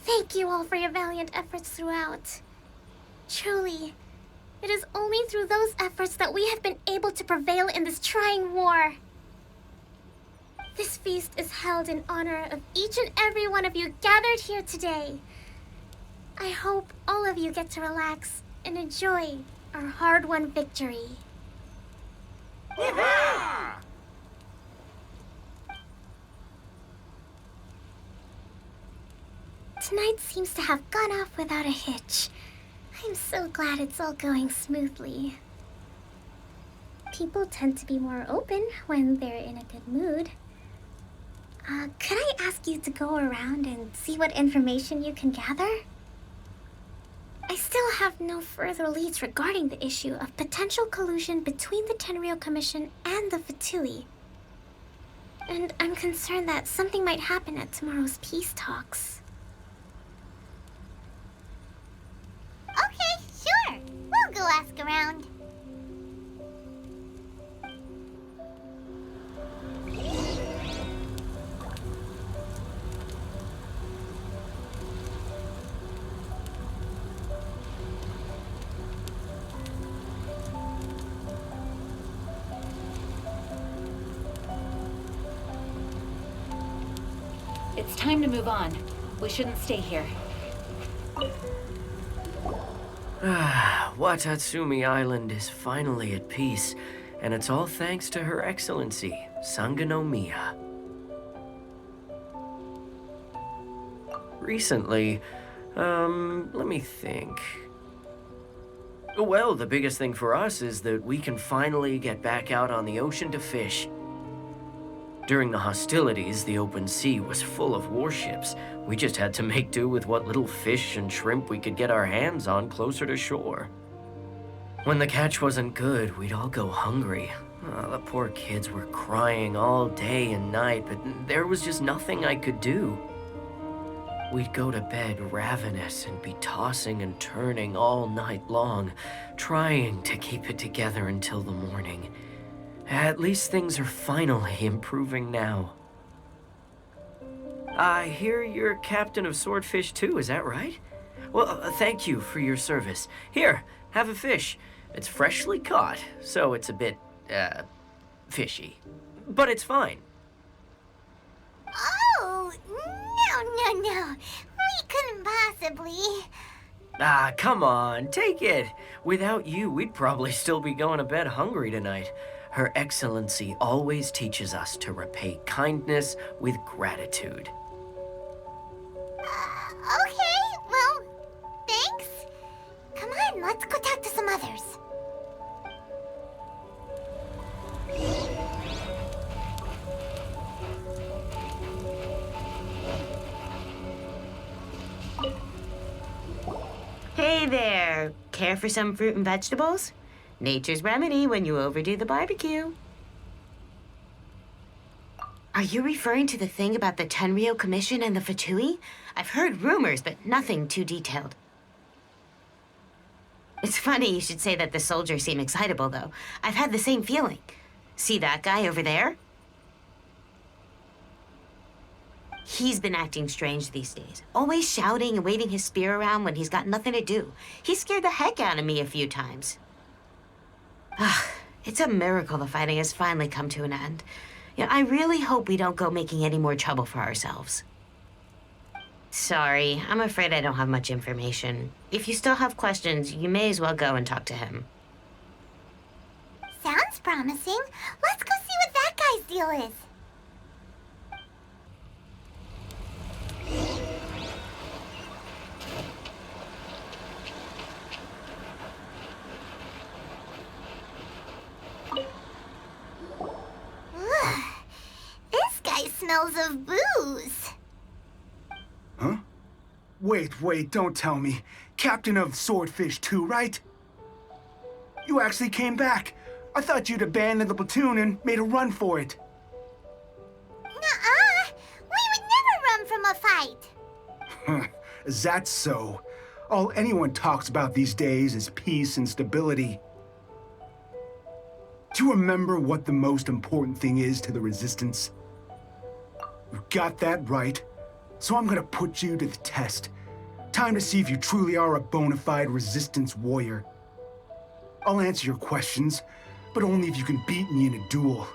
Thank you all for your valiant efforts throughout. Truly, it is only through those efforts that we have been able to prevail in this trying war. This feast is held in honor of each and every one of you gathered here today. I hope all of you get to relax and enjoy our hard-won victory. Tonight seems to have gone off without a hitch. I'm so glad it's all going smoothly. People tend to be more open when they're in a good mood. Could I ask you to go around and see what information you can gather? I still have no further leads regarding the issue of potential collusion between the Tenryou Commission and the Fatui. And I'm concerned that something might happen at tomorrow's peace talks. Okay, sure. We'll go ask around. It's time to move on. We shouldn't stay here. Watatsumi Island is finally at peace, and it's all thanks to Her Excellency, Sangonomiya. Recently, let me think. Well, the biggest thing for us is that we can finally get back out on the ocean to fish. During the hostilities, the open sea was full of warships. We just had to make do with what little fish and shrimp we could get our hands on closer to shore. When the catch wasn't good, we'd all go hungry. The poor kids were crying all day and night, but there was just nothing I could do. We'd go to bed ravenous and be tossing and turning all night long, trying to keep it together until the morning. At least things are finally improving now. I hear you're captain of Swordfish too, is that right? Well, thank you for your service. Here, have a fish. It's freshly caught, so it's a bit, fishy. But it's fine. Oh, no. We couldn't possibly. Come on, take it. Without you, we'd probably still be going to bed hungry tonight. Her Excellency always teaches us to repay kindness with gratitude. Okay, well, thanks. Come on, let's go talk to some others. Hey there. Care for some fruit and vegetables? Nature's remedy when you overdo the barbecue. Are you referring to the thing about the Tenryo Commission and the Fatui? I've heard rumors, but nothing too detailed. It's funny you should say that the soldiers seem excitable, though. I've had the same feeling. See that guy over there? He's been acting strange these days. Always shouting and waving his spear around when he's got nothing to do. He scared the heck out of me a few times. It's a miracle the fighting has finally come to an end. I really hope we don't go making any more trouble for ourselves. Sorry, I'm afraid I don't have much information. If you still have questions, you may as well go and talk to him. Sounds promising. Let's go see what that guy's deal is. This guy smells of booze. Huh? Wait, don't tell me. Captain of Swordfish too, right? You actually came back. I thought you'd abandoned the platoon and made a run for it. Nuh-uh. We would never run from a fight. Is that so? All anyone talks about these days is peace and stability. Do you remember what the most important thing is to the Resistance? You got that right. So I'm gonna put you to the test. Time to see if you truly are a bona fide Resistance warrior. I'll answer your questions, but only if you can beat me in a duel.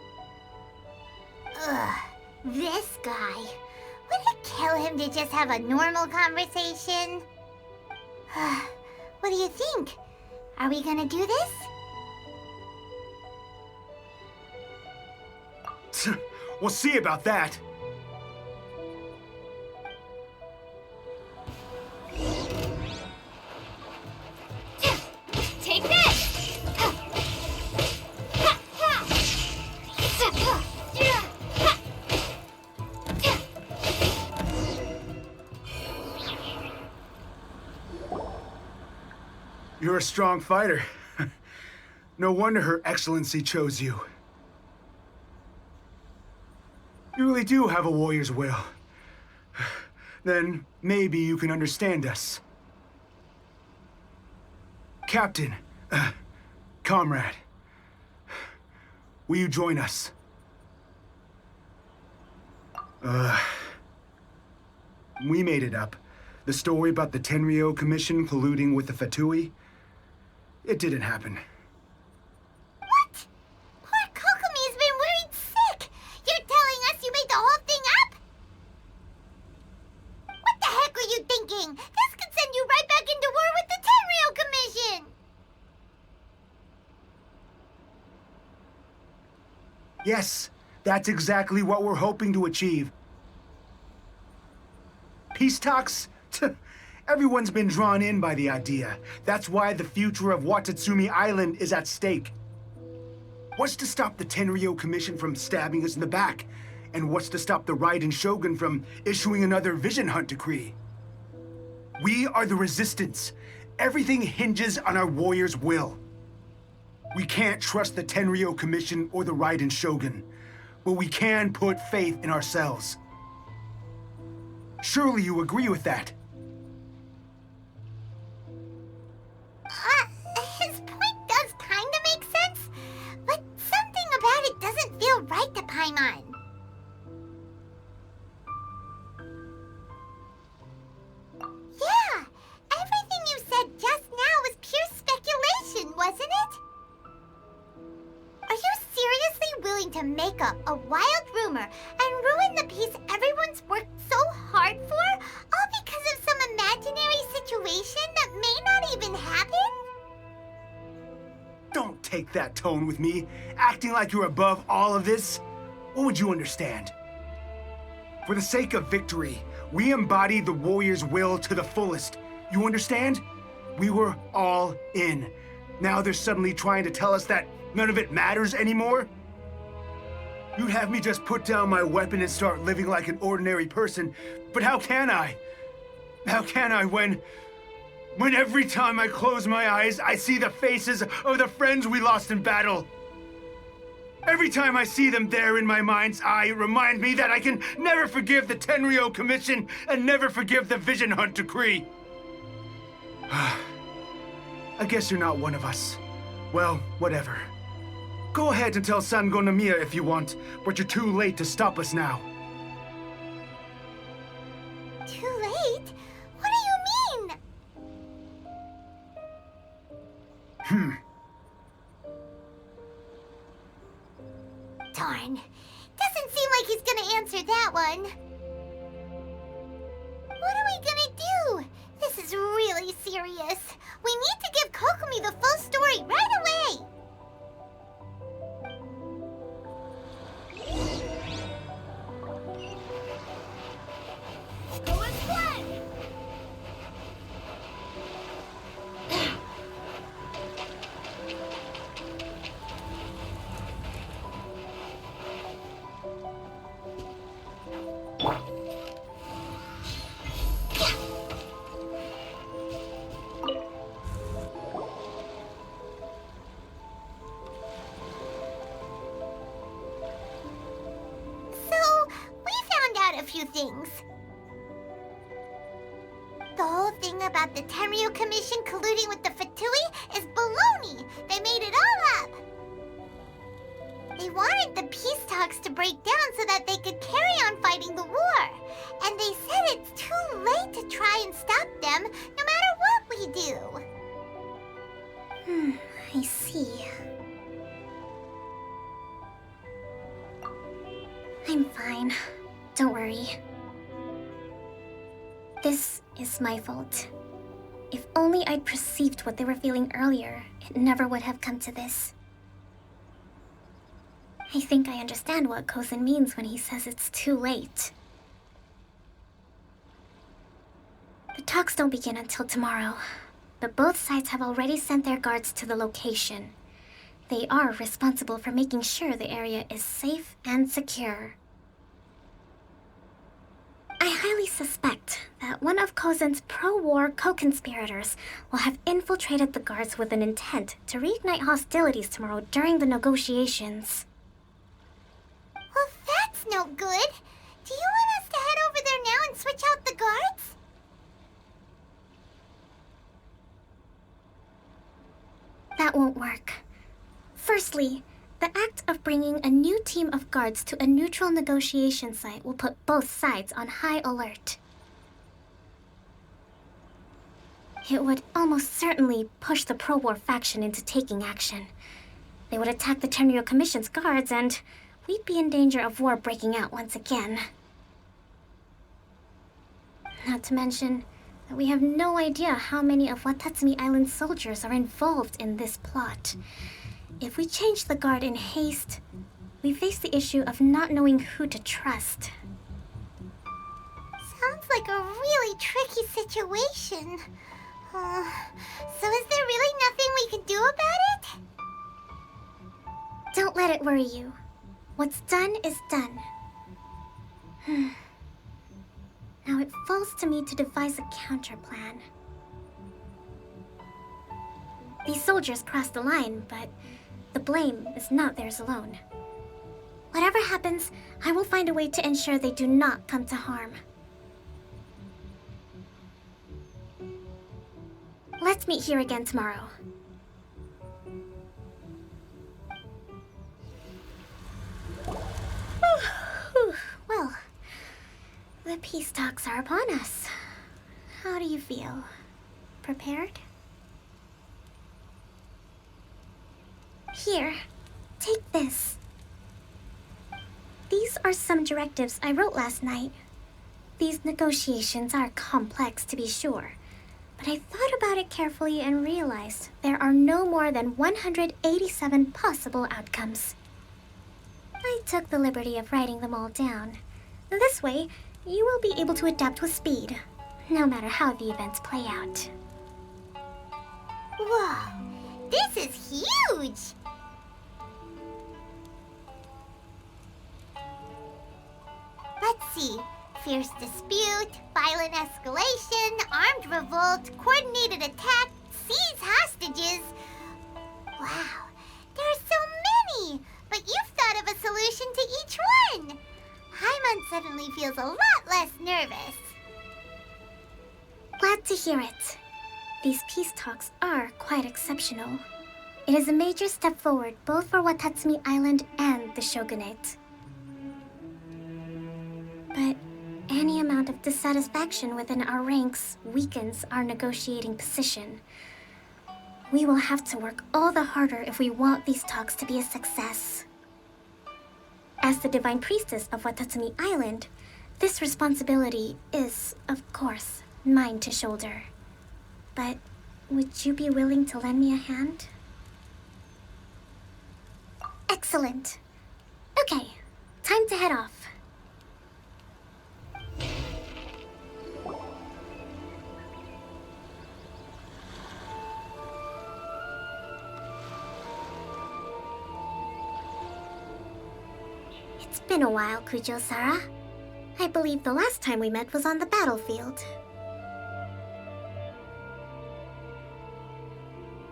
Ugh, this guy. Would it kill him to just have a normal conversation? What do you think? Are we gonna do this? We'll see about that. Take this! You're a strong fighter. No wonder Her Excellency chose you. You really do have a warrior's will. Then maybe you can understand us. Captain, comrade, will you join us? We made it up. The story about the Tenryo Commission colluding with the Fatui, it didn't happen. What? Poor Kokomi's been worried sick. You're telling us you made the whole thing up? What the heck were you thinking? This could send you right back into war with the Tenryo Commission! Yes, that's exactly what we're hoping to achieve. Peace talks? Everyone's been drawn in by the idea. That's why the future of Watatsumi Island is at stake. What's to stop the Tenryo Commission from stabbing us in the back? And what's to stop the Raiden Shogun from issuing another Vision Hunt decree? We are the Resistance. Everything hinges on our warriors' will. We can't trust the Tenryo Commission or the Raiden Shogun, but we can put faith in ourselves. Surely you agree with that? His point does kinda make sense, but something about it doesn't feel right to Paimon. Yeah, everything you said just now was pure speculation, wasn't it? Are you seriously willing to make up a wild rumor and ruin the peace everyone's worked so hard for, all because of some imaginary situation that may not even happen? Don't take that tone with me, acting like you're above all of this. What would you understand? For the sake of victory, we embody the warrior's will to the fullest. You understand? We were all in. Now they're suddenly trying to tell us that none of it matters anymore? You'd have me just put down my weapon and start living like an ordinary person, but how can I? How can I when every time I close my eyes, I see the faces of the friends we lost in battle? Every time I see them there in my mind's eye, it reminds me that I can never forgive the Tenryo Commission and never forgive the Vision Hunt decree. I guess you're not one of us. Well, whatever. Go ahead and tell Sango Nomiya if you want, but you're too late to stop us now. Too late? What do you mean? Darn. Doesn't seem like he's gonna answer that one. What are we gonna do? This is really serious. We need to give Kokomi the full story right away. Go and play! Few things. The whole thing about the Tenryo Commission colluding with the Fatui is baloney. They made it all up. They wanted the peace talks to break down so that they could carry on fighting the war. And they said it's too late to try and stop them, no matter what we do. I see. I'm fine. Don't worry. This is my fault. If only I'd perceived what they were feeling earlier, it never would have come to this. I think I understand what Kozen means when he says it's too late. The talks don't begin until tomorrow, but both sides have already sent their guards to the location. They are responsible for making sure the area is safe and secure. I highly suspect that one of Kozen's pro-war co-conspirators will have infiltrated the guards with an intent to reignite hostilities tomorrow during the negotiations. Well, that's no good. Do you want us to head over there now and switch out the guards? That won't work. Firstly, the act of bringing a new team of guards to a neutral negotiation site will put both sides on high alert. It would almost certainly push the pro-war faction into taking action. They would attack the Tenryo Commission's guards, and we'd be in danger of war breaking out once again. Not to mention that we have no idea how many of Watatsumi Island's soldiers are involved in this plot. If we change the guard in haste, we face the issue of not knowing who to trust. Sounds like a really tricky situation. So is there really nothing we can do about it? Don't let it worry you. What's done is done. Now it falls to me to devise a counterplan. These soldiers crossed the line, but the blame is not theirs alone. Whatever happens, I will find a way to ensure they do not come to harm. Let's meet here again tomorrow. Well, the peace talks are upon us. How do you feel? Prepared? Here, take this. These are some directives I wrote last night. These negotiations are complex, to be sure, but I thought about it carefully and realized there are no more than 187 possible outcomes. I took the liberty of writing them all down. This way, you will be able to adapt with speed, no matter how the events play out. Whoa, this is huge! Let's see. Fierce dispute, violent escalation, armed revolt, coordinated attack, seize hostages. Wow, there are so many! But you've thought of a solution to each one! Paimon suddenly feels a lot less nervous. Glad to hear it. These peace talks are quite exceptional. It is a major step forward both for Watatsumi Island and the Shogunate. But any amount of dissatisfaction within our ranks weakens our negotiating position. We will have to work all the harder if we want these talks to be a success. As the Divine Priestess of Watatsumi Island, this responsibility is, of course, mine to shoulder. But would you be willing to lend me a hand? Excellent. Okay, time to head off. It's been a while, Kujo-Sara. I believe the last time we met was on the battlefield.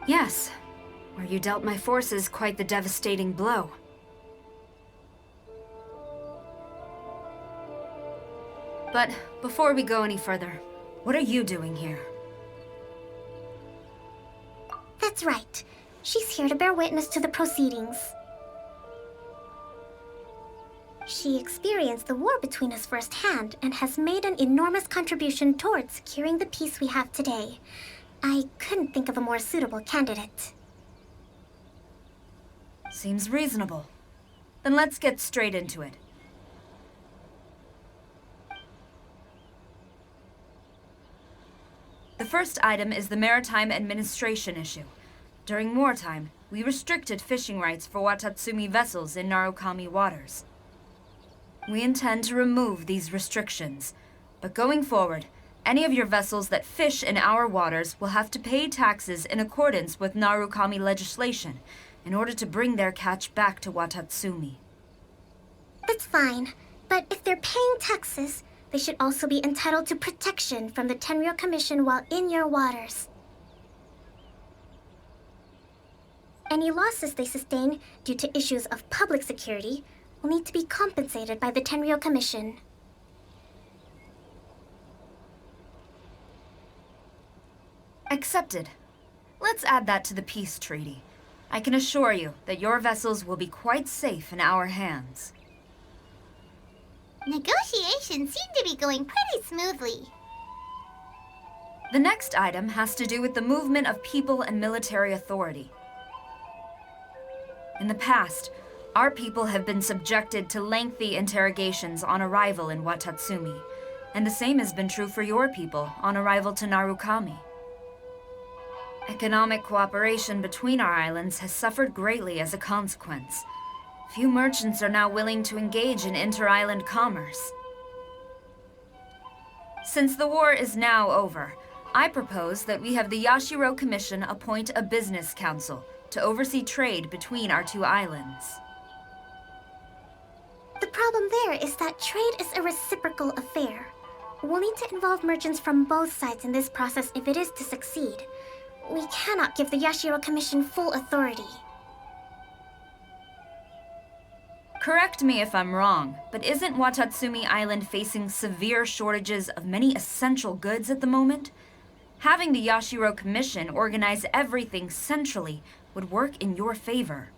Yes, where you dealt my forces quite the devastating blow. But before we go any further, what are you doing here? That's right. She's here to bear witness to the proceedings. She experienced the war between us firsthand and has made an enormous contribution towards securing the peace we have today. I couldn't think of a more suitable candidate. Seems reasonable. Then let's get straight into it. The first item is the maritime administration issue. During wartime, we restricted fishing rights for Watatsumi vessels in Narukami waters. We intend to remove these restrictions, but going forward, any of your vessels that fish in our waters will have to pay taxes in accordance with Narukami legislation in order to bring their catch back to Watatsumi. That's fine, but if they're paying taxes, they should also be entitled to protection from the Tenryou Commission while in your waters. Any losses they sustain due to issues of public security will need to be compensated by the Tenryou Commission. Accepted. Let's add that to the peace treaty. I can assure you that your vessels will be quite safe in our hands. Negotiations seem to be going pretty smoothly. The next item has to do with the movement of people and military authority. In the past, our people have been subjected to lengthy interrogations on arrival in Watatsumi, and the same has been true for your people on arrival to Narukami. Economic cooperation between our islands has suffered greatly as a consequence. Few merchants are now willing to engage in inter-island commerce. Since the war is now over, I propose that we have the Yashiro Commission appoint a business council to oversee trade between our two islands. The problem there is that trade is a reciprocal affair. We'll need to involve merchants from both sides in this process if it is to succeed. We cannot give the Yashiro Commission full authority. Correct me if I'm wrong, but isn't Watatsumi Island facing severe shortages of many essential goods at the moment? Having the Yashiro Commission organize everything centrally would work in your favor.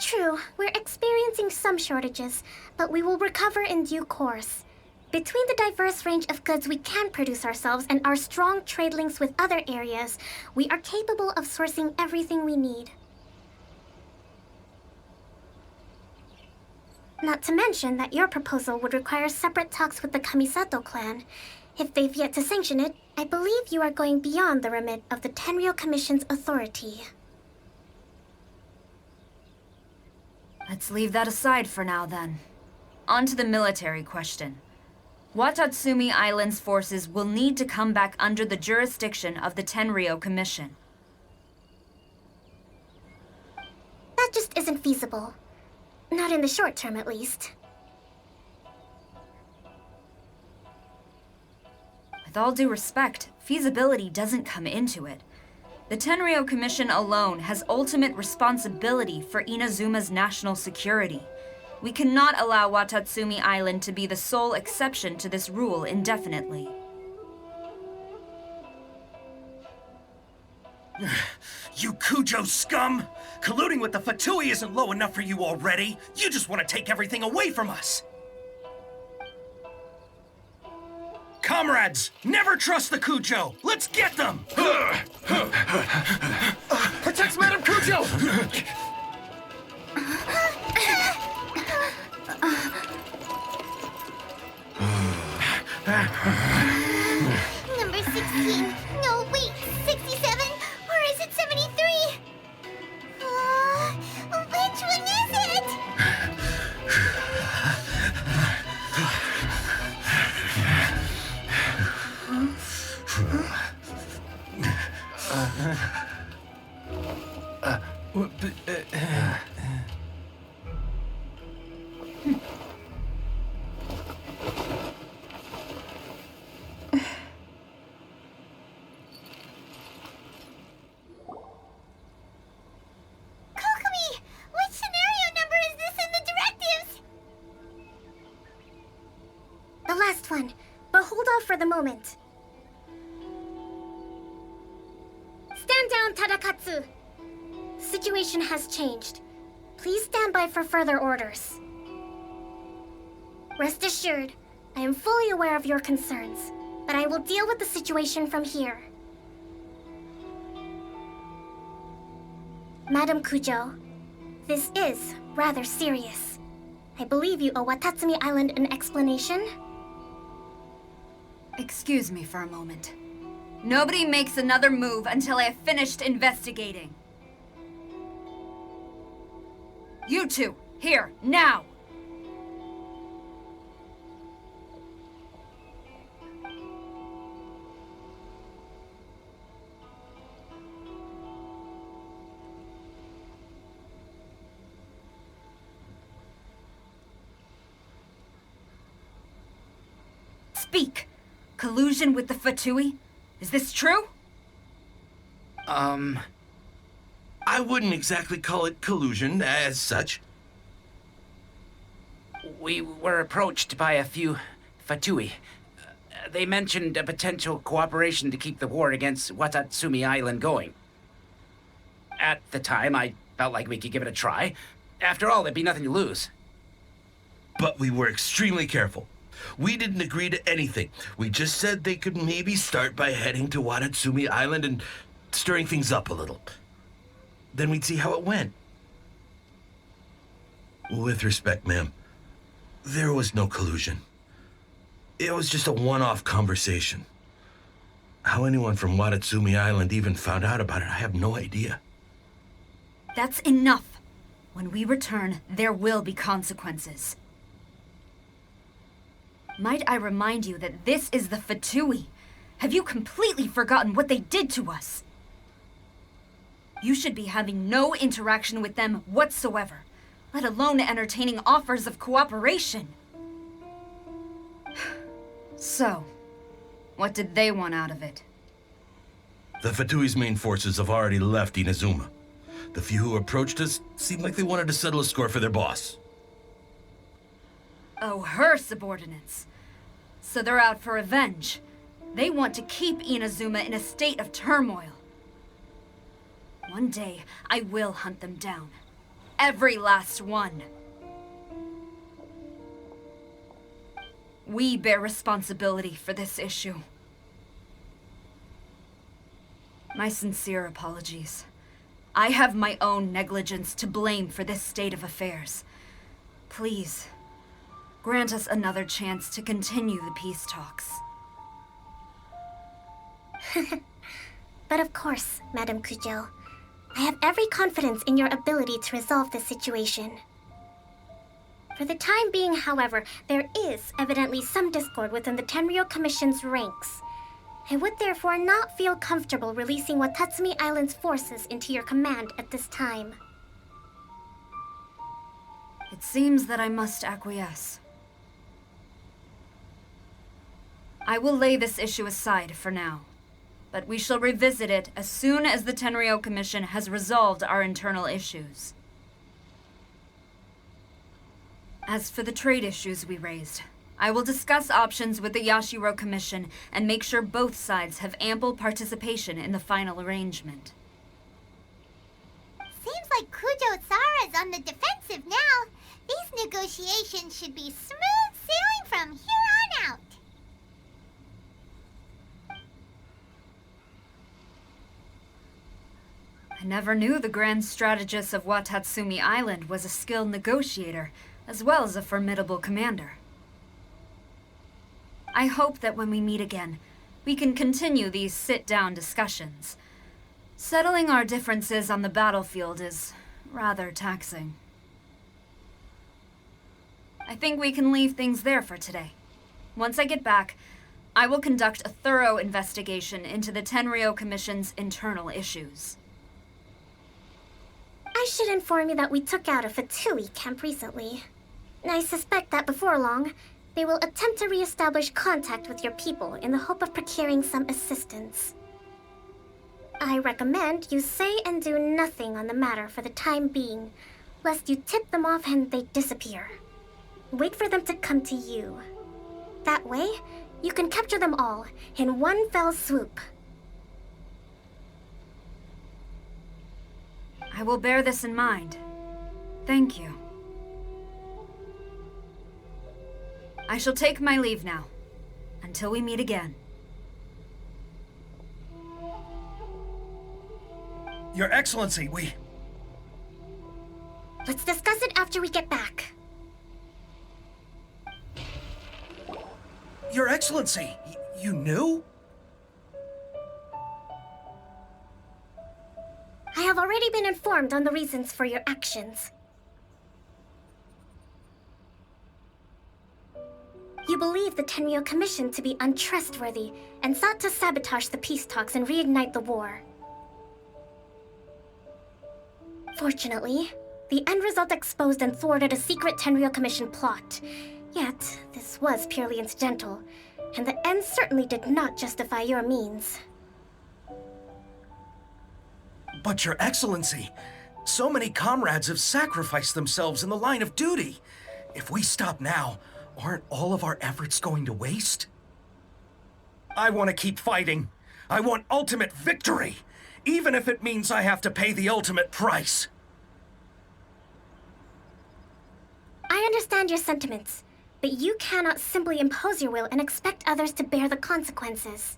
True, we're experiencing some shortages, but we will recover in due course. Between the diverse range of goods we can produce ourselves and our strong trade links with other areas, we are capable of sourcing everything we need. Not to mention that your proposal would require separate talks with the Kamisato clan. If they've yet to sanction it, I believe you are going beyond the remit of the Tenryou Commission's authority. Let's leave that aside for now, then. On to the military question. Watatsumi Island's forces will need to come back under the jurisdiction of the Tenryou Commission. That just isn't feasible. Not in the short term, at least. With all due respect, feasibility doesn't come into it. The Tenryou Commission alone has ultimate responsibility for Inazuma's national security. We cannot allow Watatsumi Island to be the sole exception to this rule indefinitely. You Kujo scum! Colluding with the Fatui isn't low enough for you already. You just want to take everything away from us. Comrades, never trust the Kujo. Let's get them! Protect Madam Kujo! Number 16. No, wait, 67? Or is it 73? Which one is it? The last one, but hold off for the moment. Stand down, Tadakatsu! Situation has changed. Please stand by for further orders. Rest assured, I am fully aware of your concerns, but I will deal with the situation from here. Madam Kujo, this is rather serious. I believe you owe Watatsumi Island an explanation. Excuse me for a moment. Nobody makes another move until I have finished investigating. You two, here, now! Speak! Collusion with the Fatui? Is this true? I wouldn't exactly call it collusion as such. We were approached by a few Fatui. They mentioned a potential cooperation to keep the war against Watatsumi Island going. At the time, I felt like we could give it a try. After all, there'd be nothing to lose. But we were extremely careful. We didn't agree to anything. We just said they could maybe start by heading to Watatsumi Island and stirring things up a little. Then we'd see how it went. With respect, ma'am, there was no collusion. It was just a one-off conversation. How anyone from Watatsumi Island even found out about it, I have no idea. That's enough. When we return, there will be consequences. Might I remind you that this is the Fatui? Have you completely forgotten what they did to us? You should be having no interaction with them whatsoever, let alone entertaining offers of cooperation. So, what did they want out of it? The Fatui's main forces have already left Inazuma. The few who approached us seemed like they wanted to settle a score for their boss. Oh, her subordinates. So they're out for revenge. They want to keep Inazuma in a state of turmoil. One day, I will hunt them down. Every last one. We bear responsibility for this issue. My sincere apologies. I have my own negligence to blame for this state of affairs. Please, grant us another chance to continue the peace talks. But of course, Madame Kujo. I have every confidence in your ability to resolve this situation. For the time being, however, there is evidently some discord within the Tenryou Commission's ranks. I would therefore not feel comfortable releasing Watatsumi Island's forces into your command at this time. It seems that I must acquiesce. I will lay this issue aside for now, but we shall revisit it as soon as the Tenryou Commission has resolved our internal issues. As for the trade issues we raised, I will discuss options with the Yashiro Commission and make sure both sides have ample participation in the final arrangement. Seems like Kujo-Sara's on the defensive now. These negotiations should be smooth sailing from here on out. I never knew the grand strategist of Watatsumi Island was a skilled negotiator, as well as a formidable commander. I hope that when we meet again, we can continue these sit-down discussions. Settling our differences on the battlefield is rather taxing. I think we can leave things there for today. Once I get back, I will conduct a thorough investigation into the Tenryou Commission's internal issues. I should inform you that we took out a Fatui camp recently. I suspect that before long, they will attempt to re-establish contact with your people in the hope of procuring some assistance. I recommend you say and do nothing on the matter for the time being, lest you tip them off and they disappear. Wait for them to come to you. That way, you can capture them all in one fell swoop. I will bear this in mind. Thank you. I shall take my leave now. Until we meet again. Your Excellency, Let's discuss it after we get back. Your Excellency, you knew? I have already been informed on the reasons for your actions. You believe the Tenryou Commission to be untrustworthy and sought to sabotage the peace talks and reignite the war. Fortunately, the end result exposed and thwarted a secret Tenryou Commission plot. Yet, this was purely incidental, and the end certainly did not justify your means. But Your Excellency, so many comrades have sacrificed themselves in the line of duty. If we stop now, aren't all of our efforts going to waste? I want to keep fighting. I want ultimate victory, even if it means I have to pay the ultimate price. I understand your sentiments, but you cannot simply impose your will and expect others to bear the consequences.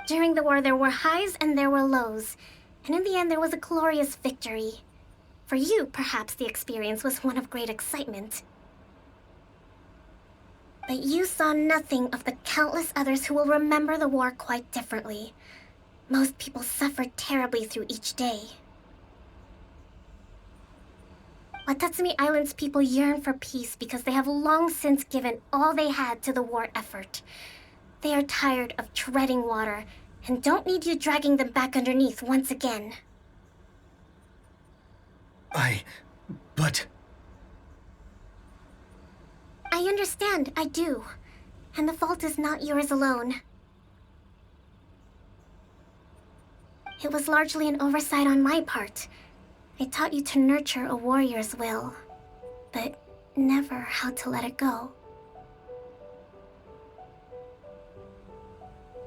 During the war, there were highs and there were lows, and in the end, there was a glorious victory. For you, perhaps the experience was one of great excitement. But you saw nothing of the countless others who will remember the war quite differently. Most people suffered terribly through each day. Watatsumi Island's people yearn for peace because they have long since given all they had to the war effort. They are tired of treading water and don't need you dragging them back underneath once again. But... I understand, I do. And the fault is not yours alone. It was largely an oversight on my part. I taught you to nurture a warrior's will, but never how to let it go.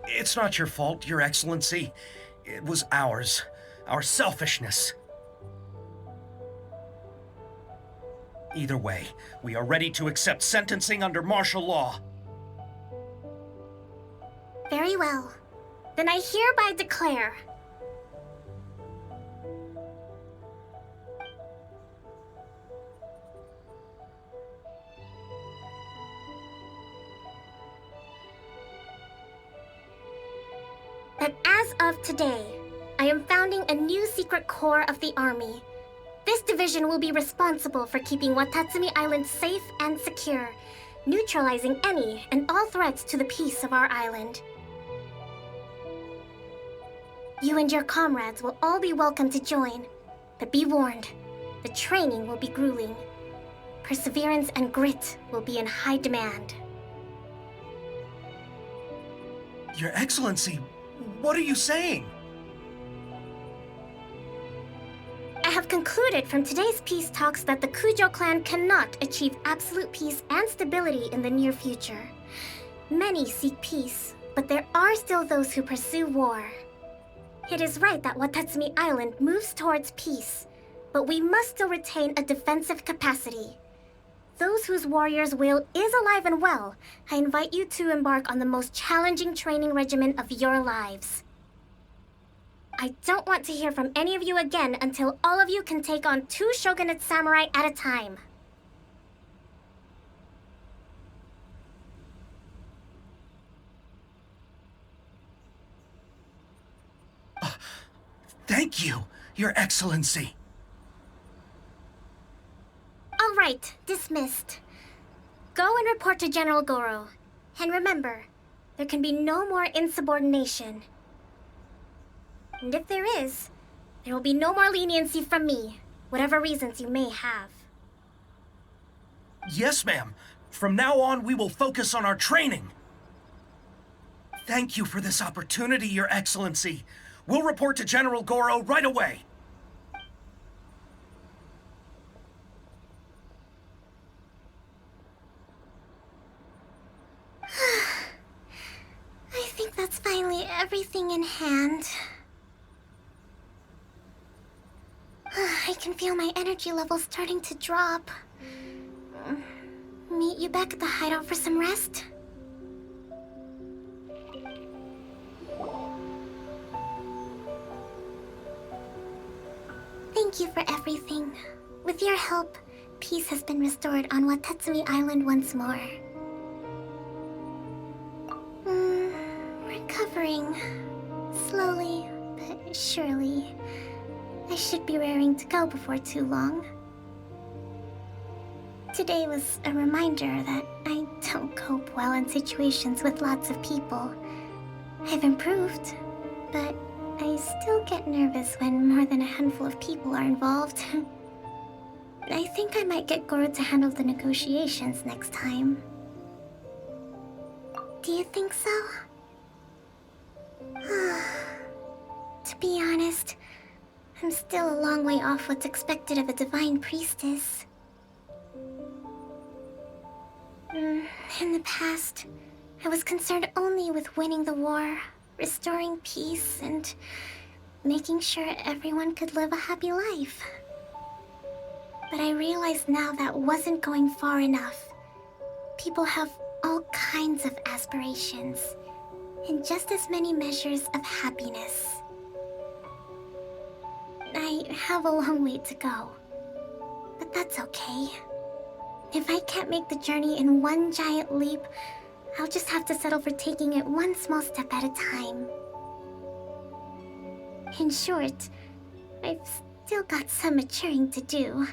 It's not your fault, Your Excellency. It was ours. Our selfishness. Either way, we are ready to accept sentencing under martial law. Very well. Then I hereby declare... that as of today, I am founding a new secret corps of the army. This division will be responsible for keeping Watatsumi Island safe and secure, neutralizing any and all threats to the peace of our island. You and your comrades will all be welcome to join, but be warned, the training will be grueling. Perseverance and grit will be in high demand. Your Excellency, what are you saying? I have concluded from today's peace talks that the Kujo clan cannot achieve absolute peace and stability in the near future. Many seek peace, but there are still those who pursue war. It is right that Watatsumi Island moves towards peace, but we must still retain a defensive capacity. Those whose warrior's will is alive and well, I invite you to embark on the most challenging training regimen of your lives. I don't want to hear from any of you again until all of you can take on 2 shogunate samurai at a time. Thank you, Your Excellency. All right, dismissed. Go and report to General Goro. And remember, there can be no more insubordination. And if there is, there will be no more leniency from me, whatever reasons you may have. Yes, ma'am. From now on, we will focus on our training. Thank you for this opportunity, Your Excellency. We'll report to General Goro right away. I think that's finally everything in hand. I can feel my energy levels starting to drop. Meet you back at the hideout for some rest? Thank you for everything. With your help, peace has been restored on Watatsumi Island once more. Recovering. Slowly, but surely. I should be raring to go before too long. Today was a reminder that I don't cope well in situations with lots of people. I've improved, but I still get nervous when more than a handful of people are involved. I think I might get Goro to handle the negotiations next time. Do you think so? To be honest, I'm still a long way off what's expected of a divine priestess. In the past, I was concerned only with winning the war, restoring peace, and making sure everyone could live a happy life. But I realize now that wasn't going far enough. People have all kinds of aspirations, and just as many measures of happiness. I have a long way to go, but that's okay. If I can't make the journey in one giant leap, I'll just have to settle for taking it one small step at a time. In short, I've still got some maturing to do.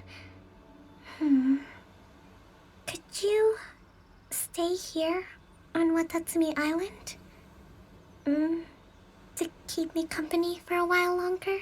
Could you stay here on Watatsumi Island? To keep me company for a while longer?